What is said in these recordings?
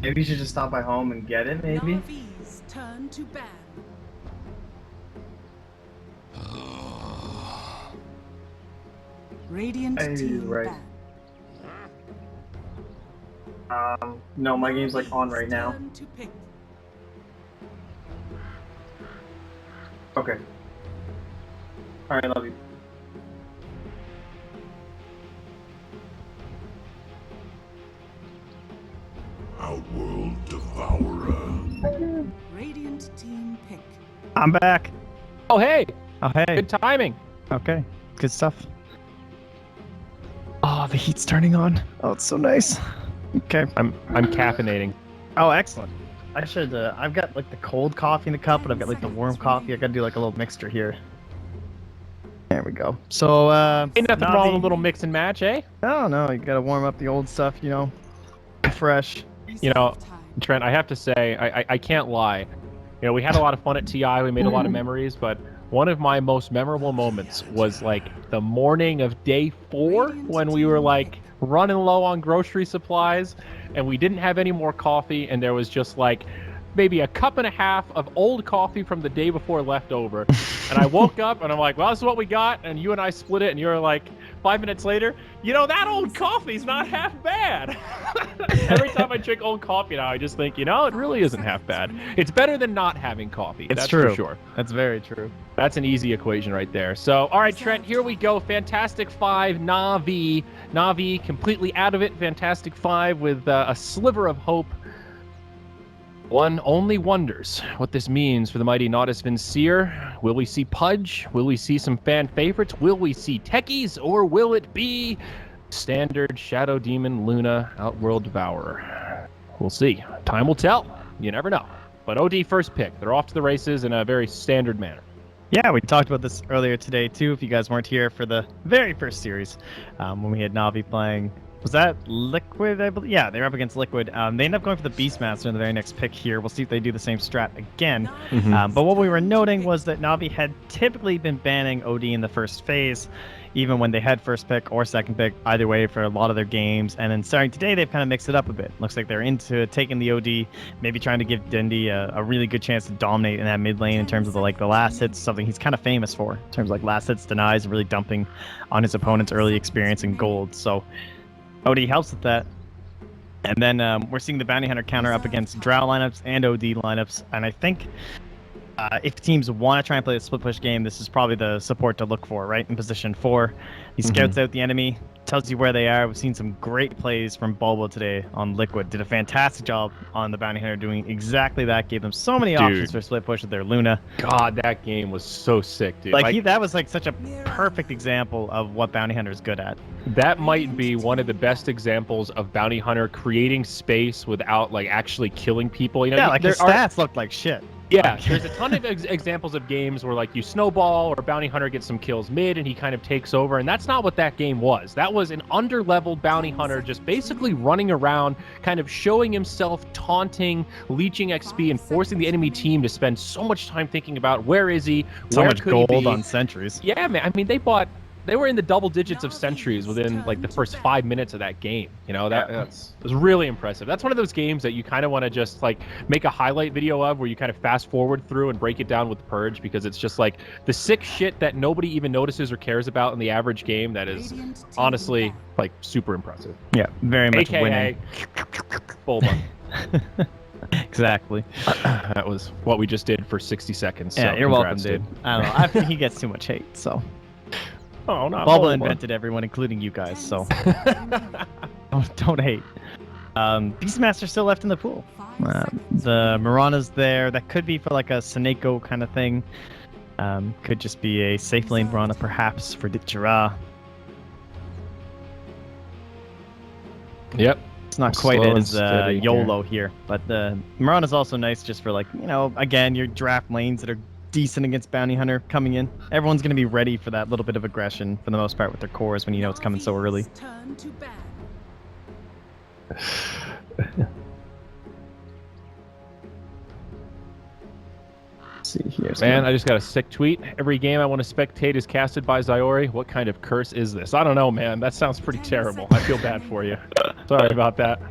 Maybe you should just stop by home and get it, maybe? Navi's turn to ban. Radiant team right. ban. No, my game's like on right now. Turn to pick. Okay. Alright, love you. Outworld Devourer. Radiant team pick. I'm back. Oh, hey. Oh, hey. Good timing. Okay. Good stuff. Oh, the heat's turning on. Oh, it's so nice. Okay. I'm caffeinating. Oh, excellent. I should, I've got like the cold coffee in the cup, but I've got like the warm coffee. I gotta do like a little mixture here. There we go. So, Ain't nothing Navi... wrong with a little mix and match, eh? Oh, no, you gotta warm up the old stuff, you know, fresh. You know, Trent, I have to say, I can't lie. You know, we had a lot of fun at TI. We made a lot of memories, but one of my most memorable moments was like the morning of day 4 when we were like running low on grocery supplies and we didn't have any more coffee, and there was just like maybe a cup and a half of old coffee from the day before left over. And I woke up and I'm like, well, this is what we got. And you and I split it, and you were like, 5 minutes later, you know, that old coffee's not half bad. Every time I drink old coffee now, I just think, you know, it really isn't half bad. It's better than not having coffee. It's That's true. for sure. That's very true. That's an easy equation right there. So, all right, Trent, here we go. Fantastic-Five, Navi. Navi completely out of it. Fantastic-Five with a sliver of hope. One only wonders what this means for the mighty Natus Vincere. Will we see Pudge? Will we see some fan favorites? Will we see techies? Or will it be standard Shadow Demon Luna Outworld Devourer? We'll see. Time will tell. You never know. But OD first pick. They're off to the races in a very standard manner. Yeah, we talked about this earlier today, too, if you guys weren't here for the very first series, when we had Navi playing. Was that Liquid, I believe? Yeah, they were up against Liquid. They ended up going for the Beastmaster in the very next pick here. We'll see if they do the same strat again. But what we were noting was that Navi had typically been banning OD in the first phase, even when they had first pick or second pick, either way for a lot of their games. And then starting today, they've kind of mixed it up a bit. Looks like they're into taking the OD, maybe trying to give Dindy a really good chance to dominate in that mid lane in terms of the last hits, something he's kind of famous for, in terms of like last hits, denies, really dumping on his opponent's early experience in gold. So OD helps with that. And then we're seeing the Bounty Hunter counter up against Drow lineups and OD lineups. And I think if teams want to try and play a split push game, this is probably the support to look for, right? In position 4. He scouts out the enemy, tells you where they are. We've seen some great plays from bo1 today on Liquid. Did a fantastic job on the Bounty Hunter doing exactly that. Gave them so many options for split push with their Luna. God, that game was so sick, dude. Like that was like such a perfect example of what Bounty Hunter is good at. That might be one of the best examples of Bounty Hunter creating space without like actually killing people. You know, yeah, like his stats looked like shit. Yeah, there's a ton of examples of games where like you snowball or Bounty Hunter gets some kills mid and he kind of takes over, and that's not what that game was. That was an under-leveled Bounty Hunter just basically running around, kind of showing himself, taunting, leeching XP, and forcing the enemy team to spend so much time thinking about where is he, so where much could he be. gold on sentries. Yeah, man. I mean, they were in the double digits of centuries within like the first 5 minutes of that game. You know, that was really impressive. That's one of those games that you kind of want to just like make a highlight video of, where you kind of fast forward through and break it down with Purge, because it's just like the sick shit that nobody even notices or cares about in the average game. That is honestly like super impressive. Yeah, very much AKA winning. bo1. Exactly. That was what we just did for 60 seconds. Yeah, so you're welcome, dude. I don't know. I think he gets too much hate, so. Oh, not bo1 invented everyone, including you guys, so don't hate. Beastmaster still left in the pool. The Mirana's there. That could be for like a Seneko kind of thing. Could just be a safe lane Mirana, perhaps, for Jira. Yep. It's not quite as YOLO here, but the Mirana's also nice just for like, you know, again, your draft lanes that are decent against Bounty Hunter coming in. Everyone's going to be ready for that little bit of aggression for the most part with their cores when you know it's coming so early. See here. Man, I just got a sick tweet. Every game I want to spectate is casted by Zyori. What kind of curse is this? I don't know, man. That sounds pretty terrible. I feel bad for you. Sorry about that.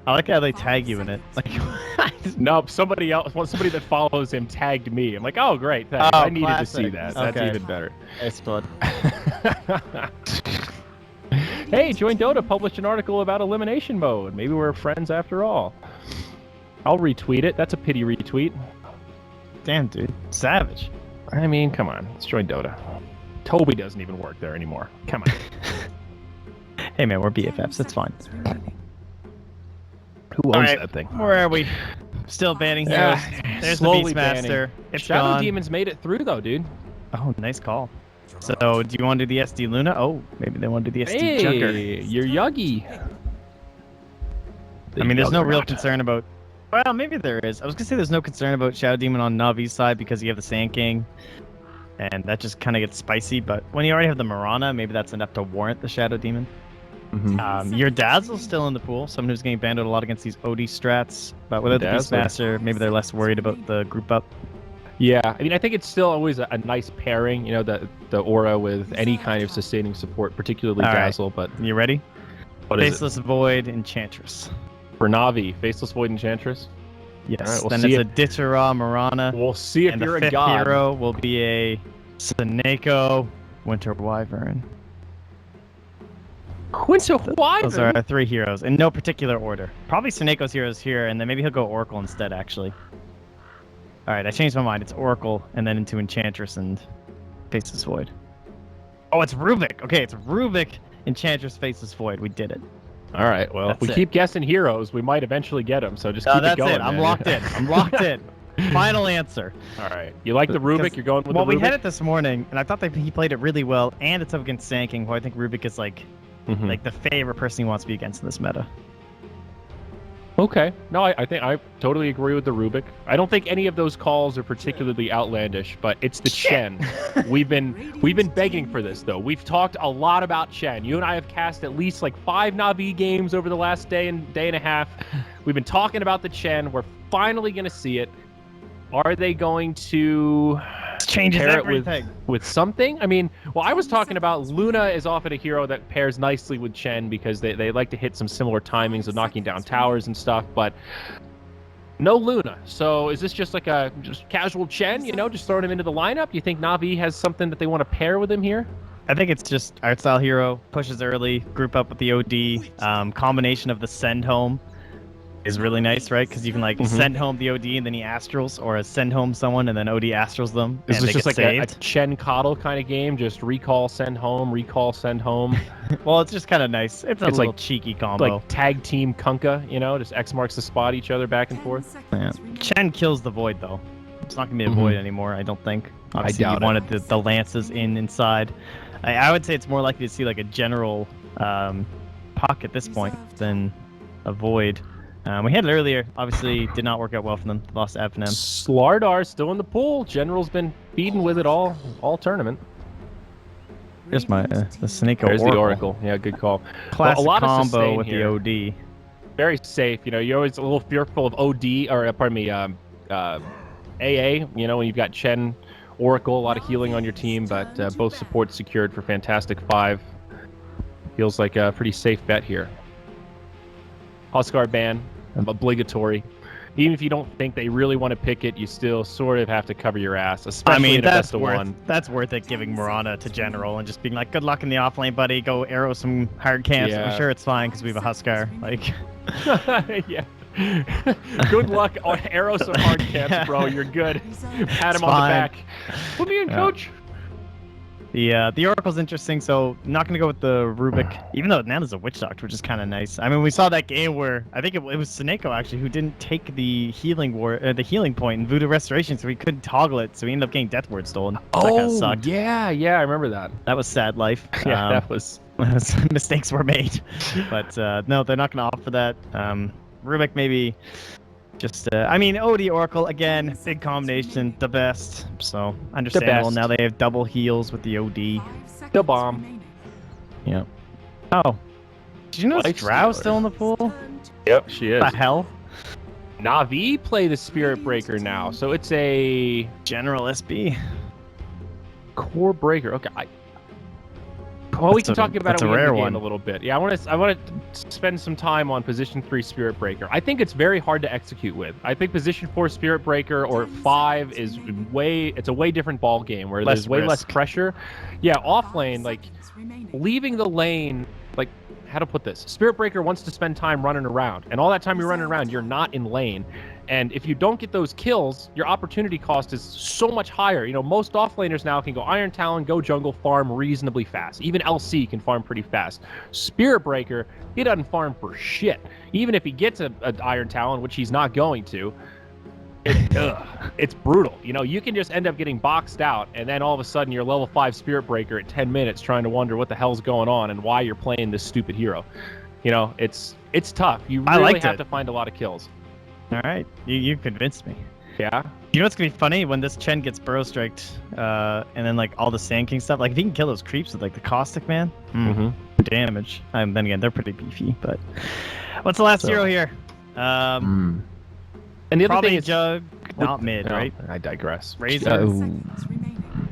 I like how they tag you in it. Like, Nope, somebody that follows him tagged me. I'm like, oh great, thanks. Oh, I needed to see classic. that. That's Okay. even better. nice blood. Hey, Join Dota published an article about elimination mode. Maybe we're friends after all. I'll retweet it. That's a pity retweet. Damn, dude, savage. I mean, come on. Let's join Dota. Toby doesn't even work there anymore. Come on. Hey man, we're BFFs. That's fine. Who owns All right, that thing? where are we? Still banning heroes. Yeah, There's slowly the Beastmaster. It's Shadow gone. Demons made it through though, dude. Oh, nice call. So, do you want to do the SD Luna? Oh, maybe they want to do the SD Hey, Junker. you're Yuggy. I mean, there's no real concern about... Well, maybe there is. I was going to say there's no concern about Shadow Demon on Navi's side because you have the Sand King. And that just kind of gets spicy. But when you already have the Mirana, maybe that's enough to warrant the Shadow Demon. Mm-hmm. Your Dazzle's still in the pool. Someone who's getting banned out a lot against these OD strats. But without the Dazzler. Beastmaster, maybe they're less worried about the group up. Yeah, I mean, I think it's still always a nice pairing, you know, the aura with any kind of sustaining support, particularly All right. Dazzle, but You ready? what is it? Faceless Void, Enchantress. For Navi, Faceless Void Enchantress? Yes. All right, we'll then see it's a Ditchera, Mirana. We'll see if And you're the a fifth god. hero will be a Seneko, Winter Wyvern. Winter Those are Wyvern? our 3 heroes in no particular order. Probably Seneko's heroes here, and then maybe he'll go Oracle instead, actually. Alright, I changed my mind. It's Oracle, and then into Enchantress and Faceless Void. Oh, it's Rubik! Okay, it's Rubik, Enchantress, Faceless Void. We did it. All right, well, if That's we it. keep guessing heroes, we might eventually get them, so just keep That's it going, it. I'm man. locked in. I'm locked in. Final answer. All right. You like the Rubik? Because- You're going with Well, the Rubik? we had it this morning, and I thought that he played it really well, and it's up against Sand King, who I think Rubik is like the favorite person he wants to be against in this meta. Okay. No, I think I totally agree with the Rubik. I don't think any of those calls are particularly outlandish, but it's the Chen. We've been begging for this though. We've talked a lot about Chen. You and I have cast at least like 5 Navi games over the last day and a half. We've been talking about the Chen. We're finally going to see it. Are they going to Changes pair it everything. with something? I mean, well, I was talking about Luna is often a hero that pairs nicely with Chen because they like to hit some similar timings of knocking down towers and stuff, but no Luna. So is this just like a just casual Chen, you know, just throwing him into the lineup? Do you think Navi has something that they want to pair with him here? I think it's just art style hero, pushes early, group up with the OD, combination of the send home is really nice, right? Because you can like send home the OD and then he astrals, or send home someone and then OD astrals them. Is and this they just get like a saved. Chen coddle kind of game? Just recall, send home, recall, send home? Well, it's just kind of nice. It's a It's little like- cheeky combo. Like tag team Kunkka, you know? Just X marks the spot each other back and forth? Yeah. Chen kills the void though. It's not gonna be a void anymore, I don't think. Obviously, doubt you it. wanted the lances inside. I would say it's more likely to see like a general puck at this point than a void. We had it earlier. Obviously, did not work out well for them. Lost to FNM. Slardar still in the pool. General's been feeding with it all tournament. Here's my the Seneko There's Oracle. the Oracle. Yeah, good call. Classic a lot of combo sustain with here. the OD. Very safe. You know, you're always a little fearful of OD, or pardon me, AA. You know, when you've got Chen, Oracle, a lot of healing on your team, but both supports secured for Fantastic.Five. Feels like a pretty safe bet here. Huskar ban, obligatory. Even if you don't think they really want to pick it, you still sort of have to cover your ass, especially in a best of one. That's worth it, giving Mirana to General and just being like, good luck in the offlane, buddy. Go arrow some hard camps. Yeah. I'm sure it's fine because we have a Huskar. Like, Yeah. Good luck on arrow some hard camps, bro. You're good. Pat him on fine. the back. Put me in, Yeah. coach. the Oracle's interesting, so not gonna go with the Rubik, even though Nana's a Witch Doctor, which is kind of nice. I mean, we saw that game where I think it was Seneko actually who didn't take the healing point in Voodoo Restoration, so he couldn't toggle it, so he ended up getting Death Word stolen. That kind of sucked. yeah, I remember that. That was sad life. Yeah, that was. Mistakes were made, but no, they're not gonna offer that. Rubik maybe. Just, I mean, OD Oracle, again, big combination, the best. So, understandable. best. Now they have double heals with the OD. The bomb. Yeah. Oh. Did you know Life Strau's Stealer. still in the pool? Yep, she is. What the hell? Navi play the Spirit Breaker now, so it's a General SB. core breaker. Okay, Well, we That's can a- talk about that's it a when we get rare the game one. a little bit. Yeah, I want to spend some time on position 3 Spirit Breaker. I think it's very hard to execute with. I think position 4 Spirit Breaker or 5 is it's a way different ball game where Less there's way less risk. pressure. Yeah, off lane, 5 like seconds remaining. leaving the lane, like how to put this? Spirit Breaker wants to spend time running around, and all that time you're running around, you're not in lane. And if you don't get those kills, your opportunity cost is so much higher. You know, most offlaners now can go Iron Talon, go jungle, farm reasonably fast. Even LC can farm pretty fast. Spirit Breaker, he doesn't farm for shit. Even if he gets a Iron Talon, which he's not going to, it's brutal. You know, you can just end up getting boxed out, and then all of a sudden you're level 5 Spirit Breaker at 10 minutes trying to wonder what the hell's going on and why you're playing this stupid hero. You know, it's tough. You I really liked have it. to find a lot of kills. All right, you convinced me. Yeah? You know what's gonna be funny when this Chen gets burrow striked, and then like all the Sand King stuff. Like if he can kill those creeps with like the caustic man, damage. Then again, they're pretty beefy. But what's the last So- hero here? And the other Probably thing is, Jug, not mid, no, right? I digress. Razor. 5 seconds remaining.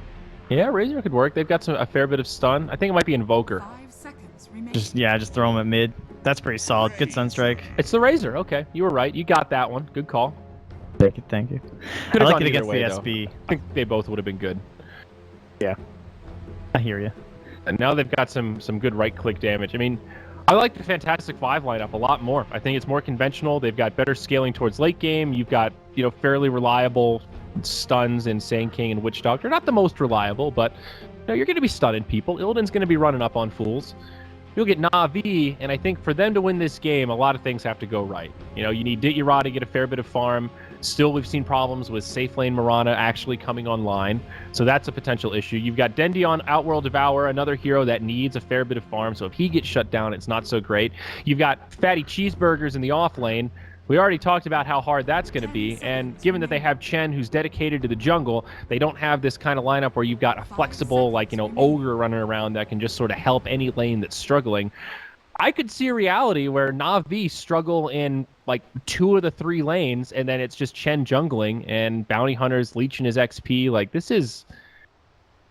Yeah, Razor could work. They've got a fair bit of stun. I think it might be Invoker. 5 seconds remaining. Just throw him at mid. That's pretty solid. Good Sunstrike. It's the Razor. Okay, you were right. You got that one. Good call. Thank you. Could I have like gone it either against way, the though. SB. I think they both would have been good. I hear you. And now they've got some good right-click damage. I mean, I like the Fantastic-Five lineup a lot more. I think it's more conventional. They've got better scaling towards late game. You've got, you know, fairly reliable stuns in Sand King and Witch Doctor. Not the most reliable, but you know, you're going to be stunning people. Illidan's going to be running up on fools. You'll get Na'Vi, and I think for them to win this game, a lot of things have to go right. You know, you need Dityara to get a fair bit of farm. Still, we've seen problems with safe lane Mirana actually coming online, so that's a potential issue. You've got Dendion, Outworld Devourer, another hero that needs a fair bit of farm, so if he gets shut down, it's not so great. You've got Fatty Cheeseburgers in the off lane. We already talked about how hard that's going to be, and given that they have Chen, who's dedicated to the jungle, they don't have this kind of lineup where you've got a flexible, like, you know, ogre running around that can just sort of help any lane that's struggling. I could see a reality where Na'Vi struggle in like 2 of the 3 lanes, and then it's just Chen jungling and Bounty Hunter's leeching his XP. Like, this is...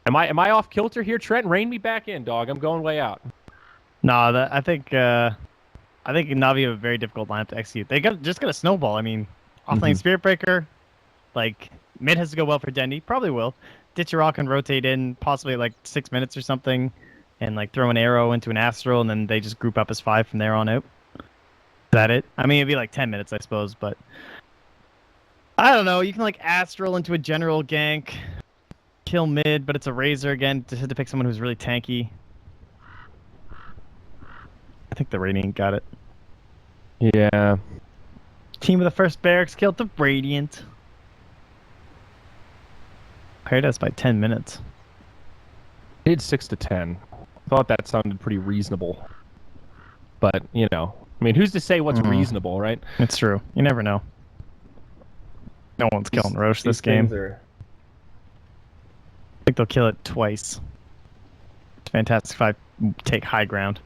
Am I off kilter here, Trent? Rein me back in, dog. I'm going way out. No, I think Navi have a very difficult lineup to execute. They just got a snowball. I mean, offlane Spirit Breaker, like mid has to go well for Dendy. Probably will. Dityara can rotate in possibly like 6 minutes or something, and like throw an arrow into an astral, and then they just group up as 5 from there on out. Is that it? I mean, it'd be like 10 minutes, I suppose, but I don't know. You can like astral into a general gank, kill mid, but it's a Razor again. Just had to pick someone who's really tanky. I think the Radiant got it. Yeah. Team of the first barracks killed the Radiant. Paired us by 10 minutes. Did 6 to 10. Thought that sounded pretty reasonable. But, you know, I mean, who's to say what's reasonable, right? It's true. You never know. No one's killing Roche this game. I think they'll kill it twice. Fantastic-Five take high ground.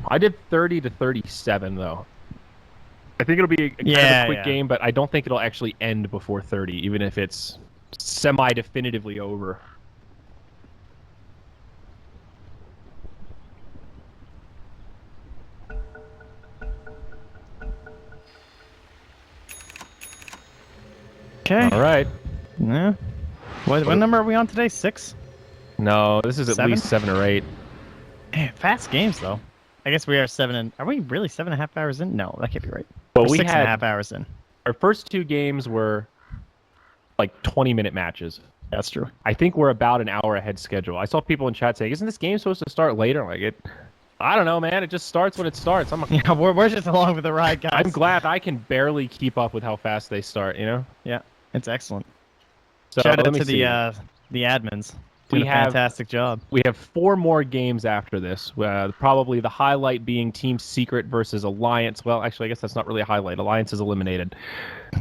I did 30 to 37, though. I think it'll be kind of a quick game, but I don't think it'll actually end before 30, even if it's semi-definitively over. Okay. All right. Yeah. What number are we on today? 6? No, this is at 7? least 7 or 8. Man, fast games though. I guess we are 7 and... Are we really 7.5 hours in? No, that can't be right. But We're we 6.5 hours in. Our first 2 games were like 20-minute matches. That's true. I think we're about an hour ahead schedule. I saw people in chat saying, "Isn't this game supposed to start later?" Like it. I don't know, man. It just starts when it starts. Yeah, we're just along for the ride, guys. I'm glad I can barely keep up with how fast they start. You know. Yeah, it's excellent. So Shout out let me to see. the admins. Doing a fantastic job. We have 4 more games after this. Probably the highlight being Team Secret versus Alliance. Well, actually, I guess that's not really a highlight. Alliance is eliminated.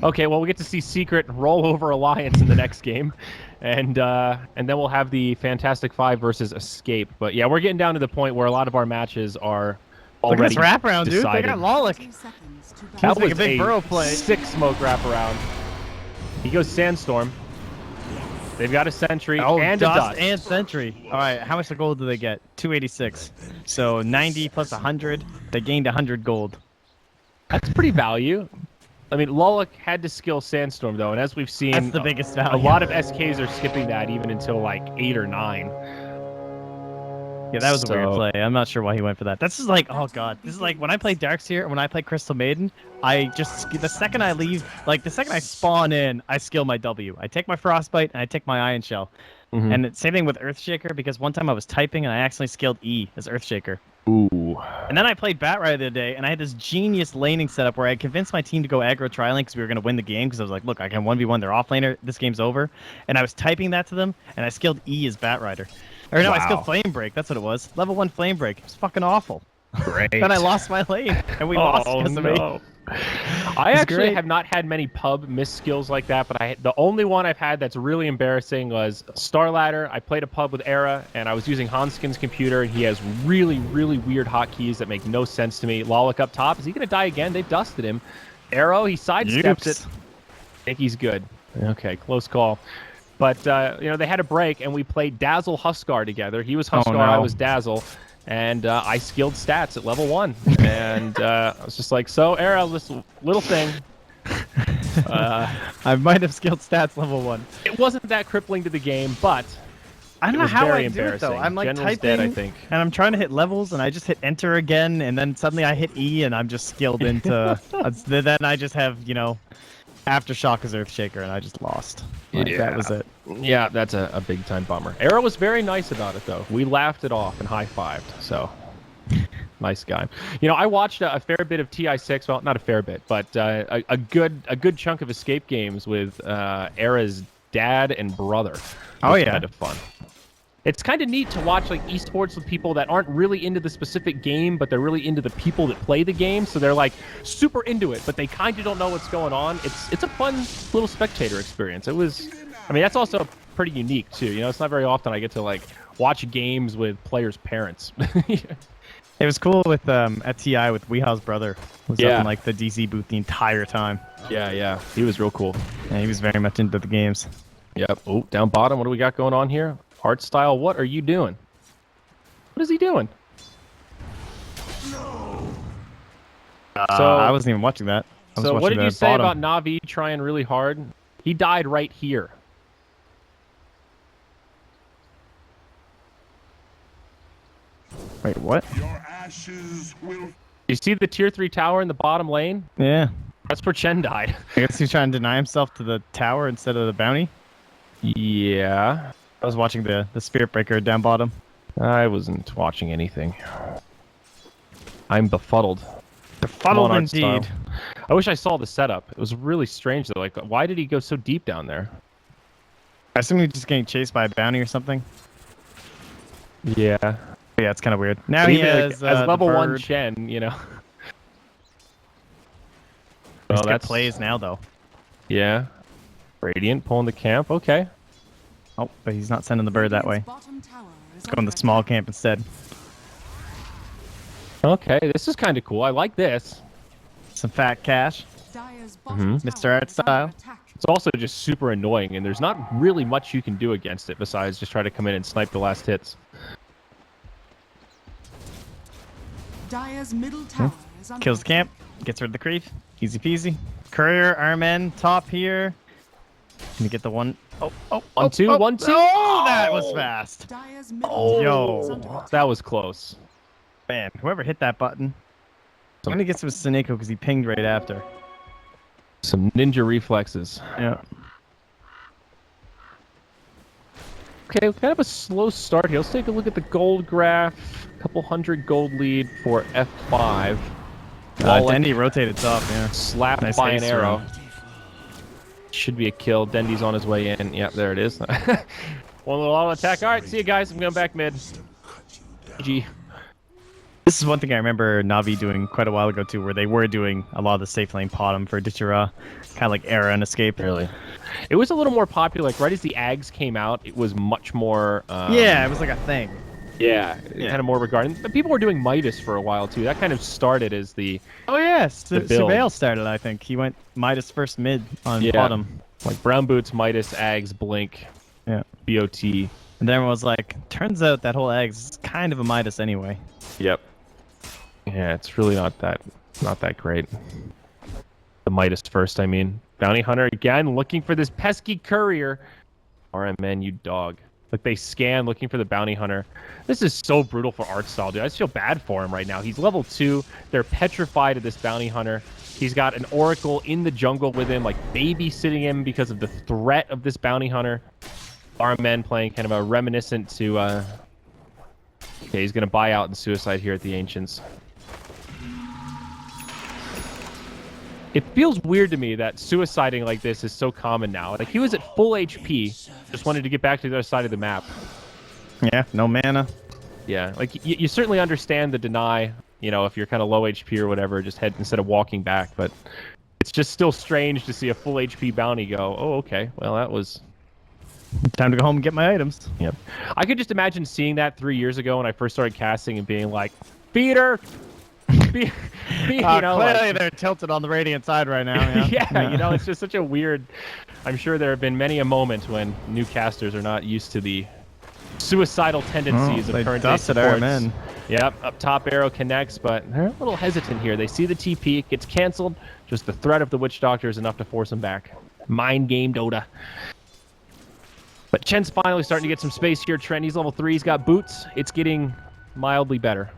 Okay, well, we get to see Secret roll over Alliance in the next game. And then we'll have the Fantastic-Five versus Escape. But yeah, we're getting down to the point where a lot of our matches are already Look at this wraparound, dude. They decided. got Lolik. 2 seconds to That Feels like was a big burrow play. sick smoke wraparound. He goes Sandstorm. They've got a sentry Oh, and a dust dust. and sentry. All right, how much gold do they get? 286. So 90 plus 100. They gained 100 gold. That's pretty value. I mean, Lolek had to skill Sandstorm, though, and as we've seen, That's the biggest a value. lot of SKs are skipping that even until like 8 or 9. Yeah, that was a weird So- play. I'm not sure why he went for that. This is like, oh god, this is like when I play Darkseer and when I play Crystal Maiden, I just the second I leave, like the second I spawn in, I skill my W. I take my Frostbite and I take my Iron Shell. Mhm. And same thing with Earthshaker because one time I was typing and I accidentally skilled E as Earthshaker. Ooh. And then I played Batrider the other day, and I had this genius laning setup where I convinced my team to go aggro tri-lane because we were going to win the game because I was like, look, I can 1v1 their offlaner, this game's over. And I was typing that to them, and I skilled E as Batrider. Or no, I Wow. skilled Flame Break, that's what it was. Level 1 Flame Break. It was fucking awful. Great. Then I lost my lane, and we lost because of me. I It's actually great. have not had many pub miss skills like that, but the only one I've had that's really embarrassing was Star Ladder. I played a pub with Era, and I was using Hanskin's computer, and he has really, really weird hotkeys that make no sense to me. Lolek up top, is he going to die again? They've dusted him. Arrow, he sidesteps it. I think he's good. Okay, close call. But, you know, they had a break, and we played Dazzle Huskar together. He was Huskar, no. I was Dazzle. And I skilled stats at level 1. And I was just like, so, Era, this little thing. I might have skilled stats level 1. It wasn't that crippling to the game, but I don't it know was how very I do it, though. embarrassing. I'm like General's typing, dead, I think. and I'm trying to hit levels, and I just hit enter again, and then suddenly I hit E, and I'm just skilled into... then I just have, you know, Aftershock as Earthshaker, and I just lost. Like, that was it. Yeah, that's a big-time bummer. Era was very nice about it, though. We laughed it off and high-fived, so... Nice guy. You know, I watched a fair bit of TI6. Well, not a fair bit, but a good chunk of escape games with Era's dad and brother. Oh, yeah. Kind of fun. It's kind of neat to watch like esports with people that aren't really into the specific game, but they're really into the people that play the game. So they're like super into it, but they kind of don't know what's going on. It's a fun little spectator experience. It was, I mean, that's also pretty unique too. You know, it's not very often I get to like watch games with players' parents. It was cool with at TI with Weehaw's brother. Was up Yeah. in like the DC booth the entire time. Yeah, he was real cool. Yeah, he was very much into the games. Yep. Oh, down bottom. What do we got going on here? Art style. What are you doing? What is he doing? So I wasn't even watching that. I was So what watching did you the say bottom. about Na'Vi trying really hard? He died right here. Wait, what? Your ashes will You see the tier 3 tower in the bottom lane? Yeah. That's where Chen died. I guess he's trying to deny himself to the tower instead of the bounty. Yeah. I was watching the Spirit Breaker down bottom. I wasn't watching anything. I'm befuddled. Befuddled Art indeed. style. I wish I saw the setup. It was really strange though. Like, why did he go so deep down there? I assume he's just getting chased by a bounty or something. Yeah. Yeah, it's kind of weird. Now But he even, has like, as the level 1 bird. Chen, you know. He's Well, got that's plays now though. Yeah. Radiant pulling the camp. Okay. Oh, but he's not sending the bird that way. Bottom tower is He's going under the small attack. camp instead. Okay, this is kind of cool. I like this. Some fat cash. Dire's bottom Mhm. tower Mr. Art is under style. attack. It's also just super annoying, and there's not really much you can do against it besides just try to come in and snipe the last hits. Dire's middle tower is under Kills the camp. Gets rid of the creep. Easy peasy. Courier, Armen, top here. Can you get the one? Oh, 1-2, 1-2. Oh, that was fast. Dire's middle Oh, tower is under yo. attack. That was close. Man, whoever hit that button. I'm gonna guess it was Seneko because he pinged right after. Some ninja reflexes. Yeah. Okay, kind of a slow start here. Let's take a look at the gold graph. A couple hundred gold lead for F5. Wallach Dendy rotated top, yeah. slapped Nice by an haste arrow. run. Should be a kill. Dendy's on his way in. Yep, there it is. One little auto attack. All right, see you guys. I'm going back mid. GG. This is one thing I remember Navi doing quite a while ago too, where they were doing a lot of the safe lane bottom for Dichira, kind of like Era and Escape. Really? It was a little more popular. Like right as the Ags came out, it was much more. Yeah, it was like a thing. Yeah, Yeah. kind of more regarded. But people were doing Midas for a while too. That kind of started as the Oh yes, The build. Surveil started. I think he went Midas first mid on Yeah. bottom. like brown boots, Midas, Ags, Blink. Yeah. BOT. And then everyone was like, turns out that whole Eggs is kind of a Midas anyway. Yep. Yeah, it's really not that great. The Midas first, I mean. Bounty Hunter again, looking for this pesky courier. RMN, you dog. Like, they scan looking for the Bounty Hunter. This is so brutal for art style, dude. I just feel bad for him right now. He's level 2. They're petrified of this Bounty Hunter. He's got an Oracle in the jungle with him, like babysitting him because of the threat of this Bounty Hunter. RMN playing kind of a reminiscent to... Okay, he's going to buy out and suicide here at the Ancients. It feels weird to me that suiciding like this is so common now. Like, he was at full HP, just wanted to get back to the other side of the map. Yeah, no mana. Yeah, like, you certainly understand the deny, you know, if you're kind of low HP or whatever, just head instead of walking back. But it's just still strange to see a full HP bounty go, oh, okay, well, that was... Time to go home and get my items. Yep. I could just imagine seeing that 3 years ago when I first started casting and being like, feeder! You know, clearly like, they're tilted on the Radiant side right now. Yeah. yeah, you know, it's just such a weird... I'm sure there have been many a moment when new casters are not used to the suicidal tendencies of current day supports. RMN. Yep, up top arrow connects, but they're a little hesitant here. They see the TP, it gets canceled. Just the threat of the Witch Doctor is enough to force them back. Mind game Dota. But Chen's finally starting to get some space here. Trent, he's level 3. He's got boots. It's getting mildly better.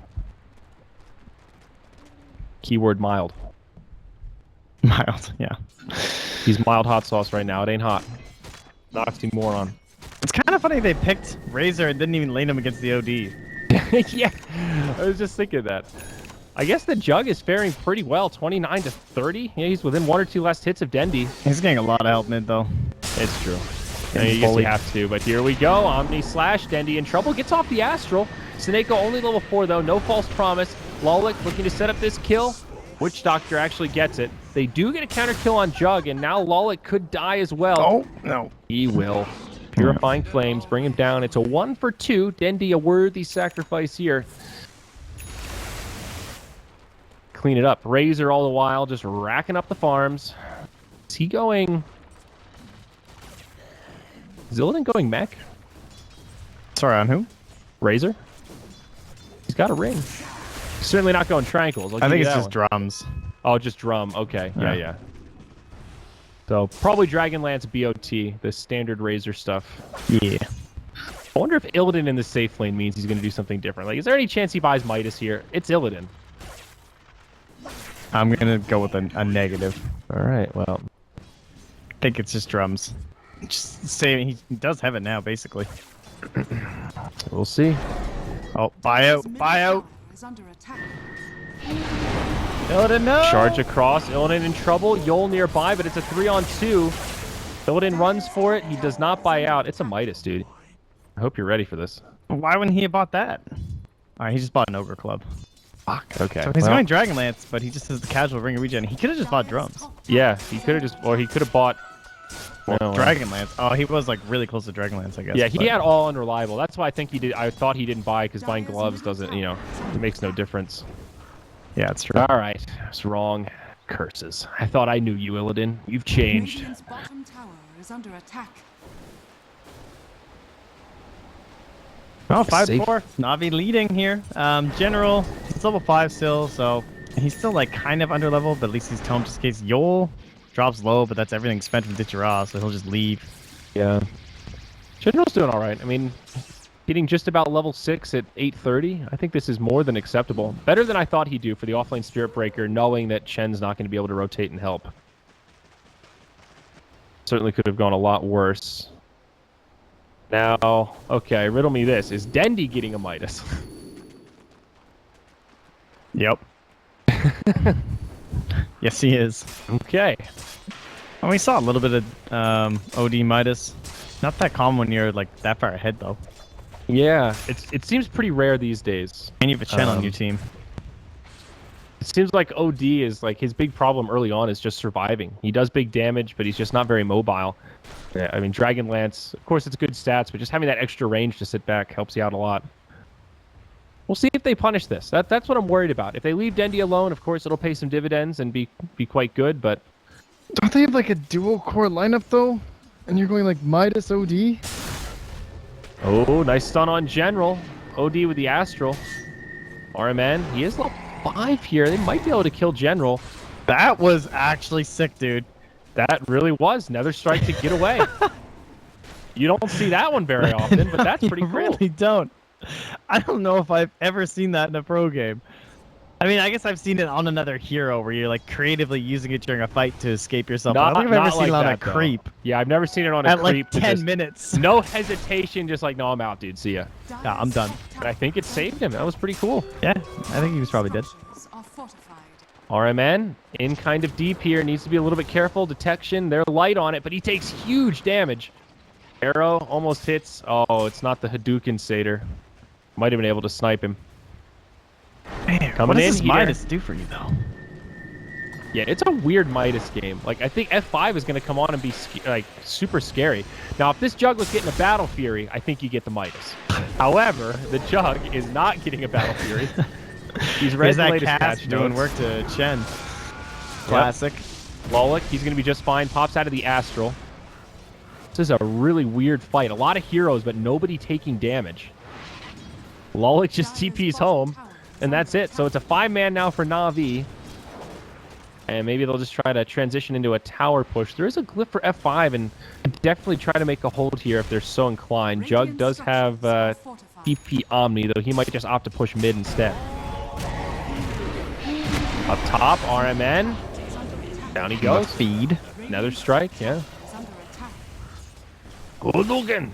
Keyword mild. Mild, yeah. He's mild hot sauce right now. It ain't hot. Oxymoron. It's kind of funny they picked Razor and didn't even lane him against the OD. Yeah, I was just thinking that. I guess the Jug is faring pretty well, 29 to 30. Yeah, he's within 1 or 2 last hits of Dendi. He's getting a lot of help mid, though. It's true. I guess you have to, but here we go. Omni slash Dendi in trouble. Gets off the Astral. Sineko only level 4, though. No false promise. Lolik looking to set up this kill. Witch Doctor actually gets it. They do get a counter kill on Jug, and now Lolik could die as well. Oh, no. He will. Purifying Flames, bring him down. It's a 1 for 2. Dendi, a worthy sacrifice here. Clean it up. Razor all the while, just racking up the farms. Is he going... Is Illidan going mech? Sorry, on who? Razor? He's got a ring. He's certainly not going Tranquils. I think it's just drums. Oh, just drum. Okay. Yeah. So, probably Dragonlance BOT, the standard Razor stuff. Yeah. I wonder if Illidan in the safe lane means he's going to do something different. Like, is there any chance he buys Midas here? It's Illidan. I'm going to go with a negative. All right, well. I think it's just drums. Just saying, he does have it now, basically. We'll see. Oh, buy out, buy out. Is under attack. Illidan, no! Charge across. Illidan in trouble. Yol nearby, but it's a 3-on-2. Illidan runs for it. He does not buy out. It's a Midas, dude. I hope you're ready for this. Why wouldn't he have bought that? Alright, he just bought an Ogre Club. Fuck. Okay. So he's going Dragonlance, but he just has the casual ring of regen. He could have just bought drums. Yeah, he could have just... Or he could have bought... Dragonlance. Oh, he was like really close to Dragonlance, I guess. Yeah, he had all unreliable. That's why I think he did. I thought he didn't buy because buying gloves doesn't, you know, it makes no difference. Yeah, it's true. All right, I was wrong. Curses. I thought I knew you, Illidan. You've changed. Radiant's bottom tower is under attack. Oh, 5-4. Na'Vi leading here. General, he's level 5 still, so he's still like kind of under level, but at least he's toned just in case. Yol drops low, but that's everything spent from Ditchara, so he'll just leave. Yeah. General's doing all right. I mean, getting just about level 6 at 830, I think this is more than acceptable. Better than I thought he'd do for the offlane Spirit Breaker, knowing that Chen's not going to be able to rotate and help. Certainly could have gone a lot worse. Now, okay, riddle me this. Is Dendi getting a Midas? Yep. Yes, he is. Okay. Oh, we saw a little bit of OD Midas. Not that common when you're like that far ahead, though. Yeah, it seems pretty rare these days. And you have a Chen on your team. It seems like OD is like his big problem early on is just surviving. He does big damage, but he's just not very mobile. Yeah, I mean, Dragonlance, of course, it's good stats, but just having that extra range to sit back helps you out a lot. We'll see if they punish this. That's what I'm worried about. If they leave Dendi alone, of course, it'll pay some dividends and be quite good, but... Don't they have like a dual core lineup, though? And you're going like Midas OD? Oh, nice stun on General. OD with the Astral. RMN, he is level 5 here. They might be able to kill General. That was actually sick, dude. That really was. Nether Strike to get away. You don't see that one very often, but that's pretty You cool. really don't. I don't know if I've ever seen that in a pro game. I mean, I guess I've seen it on another hero where you're like creatively using it during a fight to escape yourself. I don't think I've ever seen it on a creep. Yeah, I've never seen it on a At creep. like 10 minutes. No hesitation, just like, no, I'm out, dude. See ya. Yeah, I'm done. But I think it saved him. That was pretty cool. Yeah, I think he was probably dead. RMN in kind of deep here. Needs to be a little bit careful. Detection. They're light on it, but he takes huge damage. Arrow almost hits. Oh, it's not the Hadouken Satyr. Might have been able to snipe him. Man, Coming what does in this here. Midas do for you, though? Yeah, it's a weird Midas game. Like, I think F5 is going to come on and be like super scary. Now, if this Jug was getting a Battle Fury, I think you get the Midas. However, the Jug is not getting a Battle Fury. He's read There's the that latest cast patch doing notes. work to Chen. Classic. Lolik, he's going to be just fine. Pops out of the Astral. This is a really weird fight. A lot of heroes, but nobody taking damage. Lolik just TP's home, and that's it. So it's a 5-man now for Na'Vi. And maybe they'll just try to transition into a tower push. There is a glyph for F5, and definitely try to make a hold here if they're so inclined. Jug does have TP Omni, though he might just opt to push mid instead. Up top, RMN. Down he goes. Feed. Nether Strike, yeah. Good looking.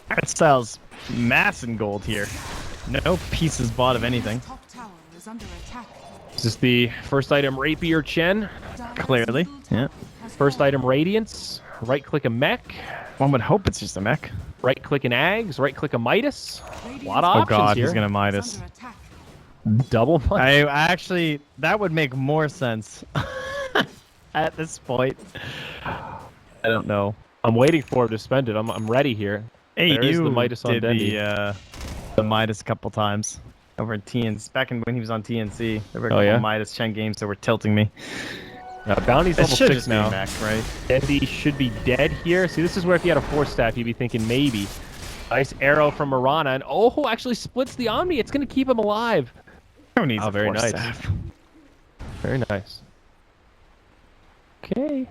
Art style's mass in gold here. No pieces bought of anything. Is this the first item Rapier Chen? Clearly. Yeah. First item Radiance. Right click a mech. One would hope it's just a mech. Right click an Ags. Right click a Midas. A lot of Oh options god, here. he's gonna Midas. Double Midas. I actually, that would make more sense at this point. I don't know. I'm waiting for him to spend it. I'm ready here. Hey, There is you the Midas on did Dendi. the Midas a couple times over in TNC. Back when he was on TNC, there were a Oh, couple yeah? Midas Chen games that were tilting me. Bounty's It level should 6 just now. be mech, right? Dendi should be dead here. See, this is where if you had a 4-staff, you'd be thinking maybe. Nice arrow from Marana. And oh, actually splits the Omni. It's going to keep him alive. Who needs a very force nice. staff? Very nice. Okay.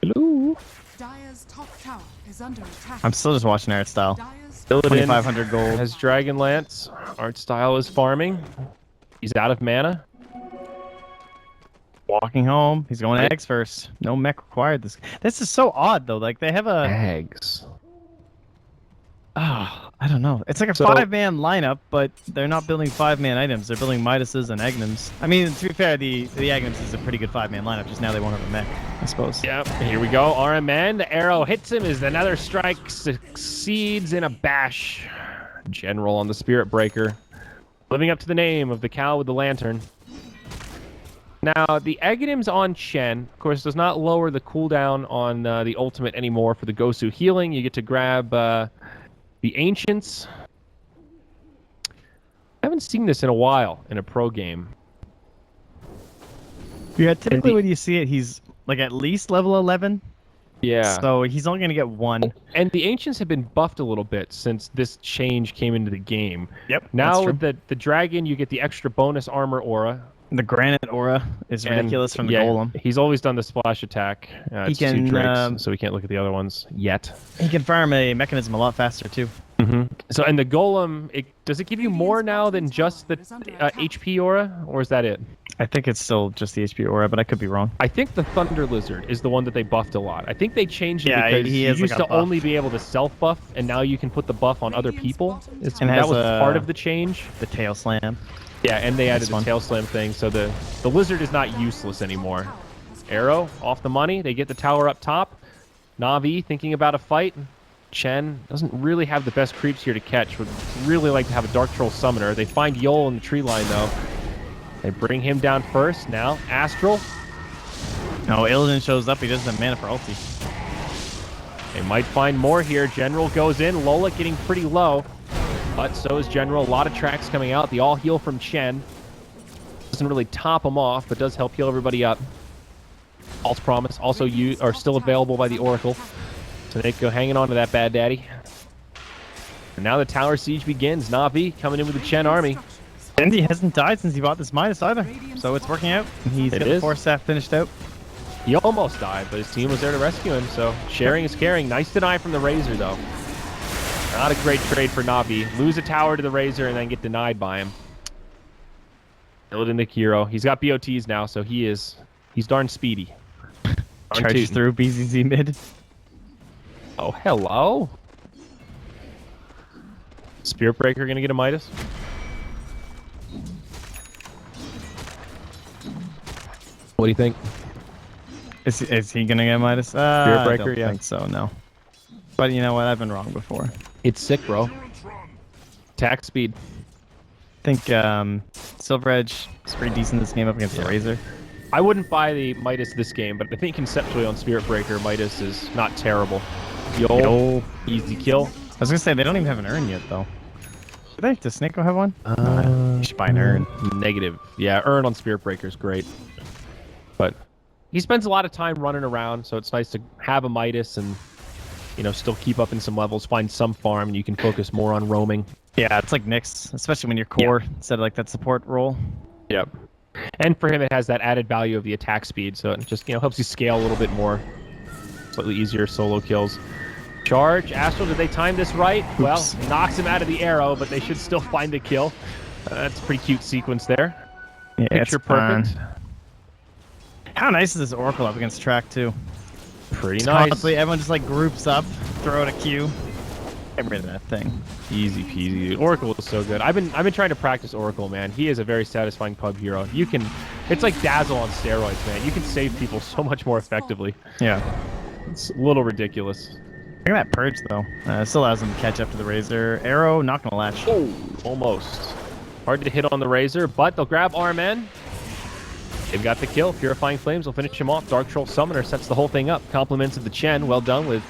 Hello. Dire's top tower is under attack. I'm still just watching art style. Dire's Illidan 2,500 gold. has Dragonlance. Art style is farming. He's out of mana. Walking home. He's going eggs first. No mech required. This is so odd though. Like they have a Eggs. I don't know. It's like a So- 5-man lineup, but they're not building 5-man items. They're building Midases and Agnums. I mean, to be fair, the Agnums is a pretty good 5-man lineup. Just now they won't have a mech, I suppose. Yep. Here we go. RMN. The arrow hits him as another strike succeeds in a bash. General on the Spirit Breaker. Living up to the name of the cow with the lantern. Now, the Aghanim's on Chen, of course, does not lower the cooldown on the ultimate anymore for the Gosu healing. You get to grab the Ancients. I haven't seen this in a while in a pro game. Yeah, typically when you see it, he's like at least level 11. Yeah. So he's only going to get 1. And the Ancients have been buffed a little bit since this change came into the game. Yep. Now with the Dragon, you get the extra bonus armor aura. The Granite Aura is And, ridiculous from the yeah, Golem. He's always done the splash attack. It's can, 2 drakes, so we can't look at the other ones yet. He can farm a mechanism a lot faster, too. So, and the Golem, does it give you more now than just the HP aura, or is that it? I think it's still just the HP Aura, but I could be wrong. I think the Thunder Lizard is the one that they buffed a lot. I think they changed it Yeah, because he you has, like, used a to buff. only be able to self-buff, and now you can put the buff on other people. And That has was a- part of the change. The Tail Slam. Yeah, and they added This the one. tail slam thing, so the Lizard is not useless anymore. Arrow, off the money. They get the tower up top. Na'Vi thinking about a fight. Chen doesn't really have the best creeps here to catch. Would really like to have a Dark Troll Summoner. They find Yol in the tree line, though. They bring him down first. Now, Astral. No, Illidan shows up. He doesn't have mana for ulti. They might find more here. General goes in. Lola getting pretty low. But so is General. A lot of tracks coming out. The all heal from Chen. Doesn't really top him off, but does help heal everybody up. False Promise also are still available by the Oracle. Snake hanging on to that bad daddy. And now the tower siege begins. Na'Vi coming in with the Chen army. And he hasn't died since he bought this Midas either, so it's working out. He's got the 4 staff finished out. He almost died, but his team was there to rescue him, so sharing is caring. Nice deny from the Razor, though. Not a great trade for Na'Vi. Lose a tower to the Razor and then get denied by him. Illidan the hero. He's got BOTs now, so he's darn speedy. Charges through BZZ mid. Oh, hello. Spirit Breaker gonna get a Midas. What do you think? Is he gonna get Midas? Spirit Breaker, I don't yeah. think so, no. But you know what? I've been wrong before. It's sick, bro. Attack speed. I think Silver Edge is pretty decent this game up against the Razor. I wouldn't buy the Midas this game, but I think conceptually on Spirit Breaker, Midas is not terrible. Yo, easy kill. I was gonna say they don't even have an urn yet, though. Do they? Does Snake have one? You should buy an urn. Negative. Yeah, urn on Spirit Breaker is great. But he spends a lot of time running around, so it's nice to have a Midas and, you know, still keep up in some levels, find some farm, and you can focus more on roaming. Yeah, it's like Nyx, especially when you're core instead of like that support role. Yep. And for him, it has that added value of the attack speed, so it just, you know, helps you scale a little bit more. Slightly easier solo kills. Charge. Astral, did they time this right? Oops. Well, knocks him out of the arrow, but they should still find the kill. That's a pretty cute sequence there. Yeah, Picture perfect. How nice is this Oracle up against track, too? Pretty nice. Honestly, everyone just like groups up, throw out a Q. Get rid of that thing. Easy peasy, dude. Oracle is so good. I've been trying to practice Oracle, man. He is a very satisfying pub hero. You can, it's like Dazzle on steroids, man. You can save people so much more effectively. Yeah. It's a little ridiculous. Look at that purge though. It still allows him to catch up to the Razor. Arrow, not gonna latch. Oh, almost. Hard to hit on the Razor, but they'll grab Armen. They've got the kill. Purifying Flames will finish him off. Dark Troll Summoner sets the whole thing up. Compliments of the Chen. Well done with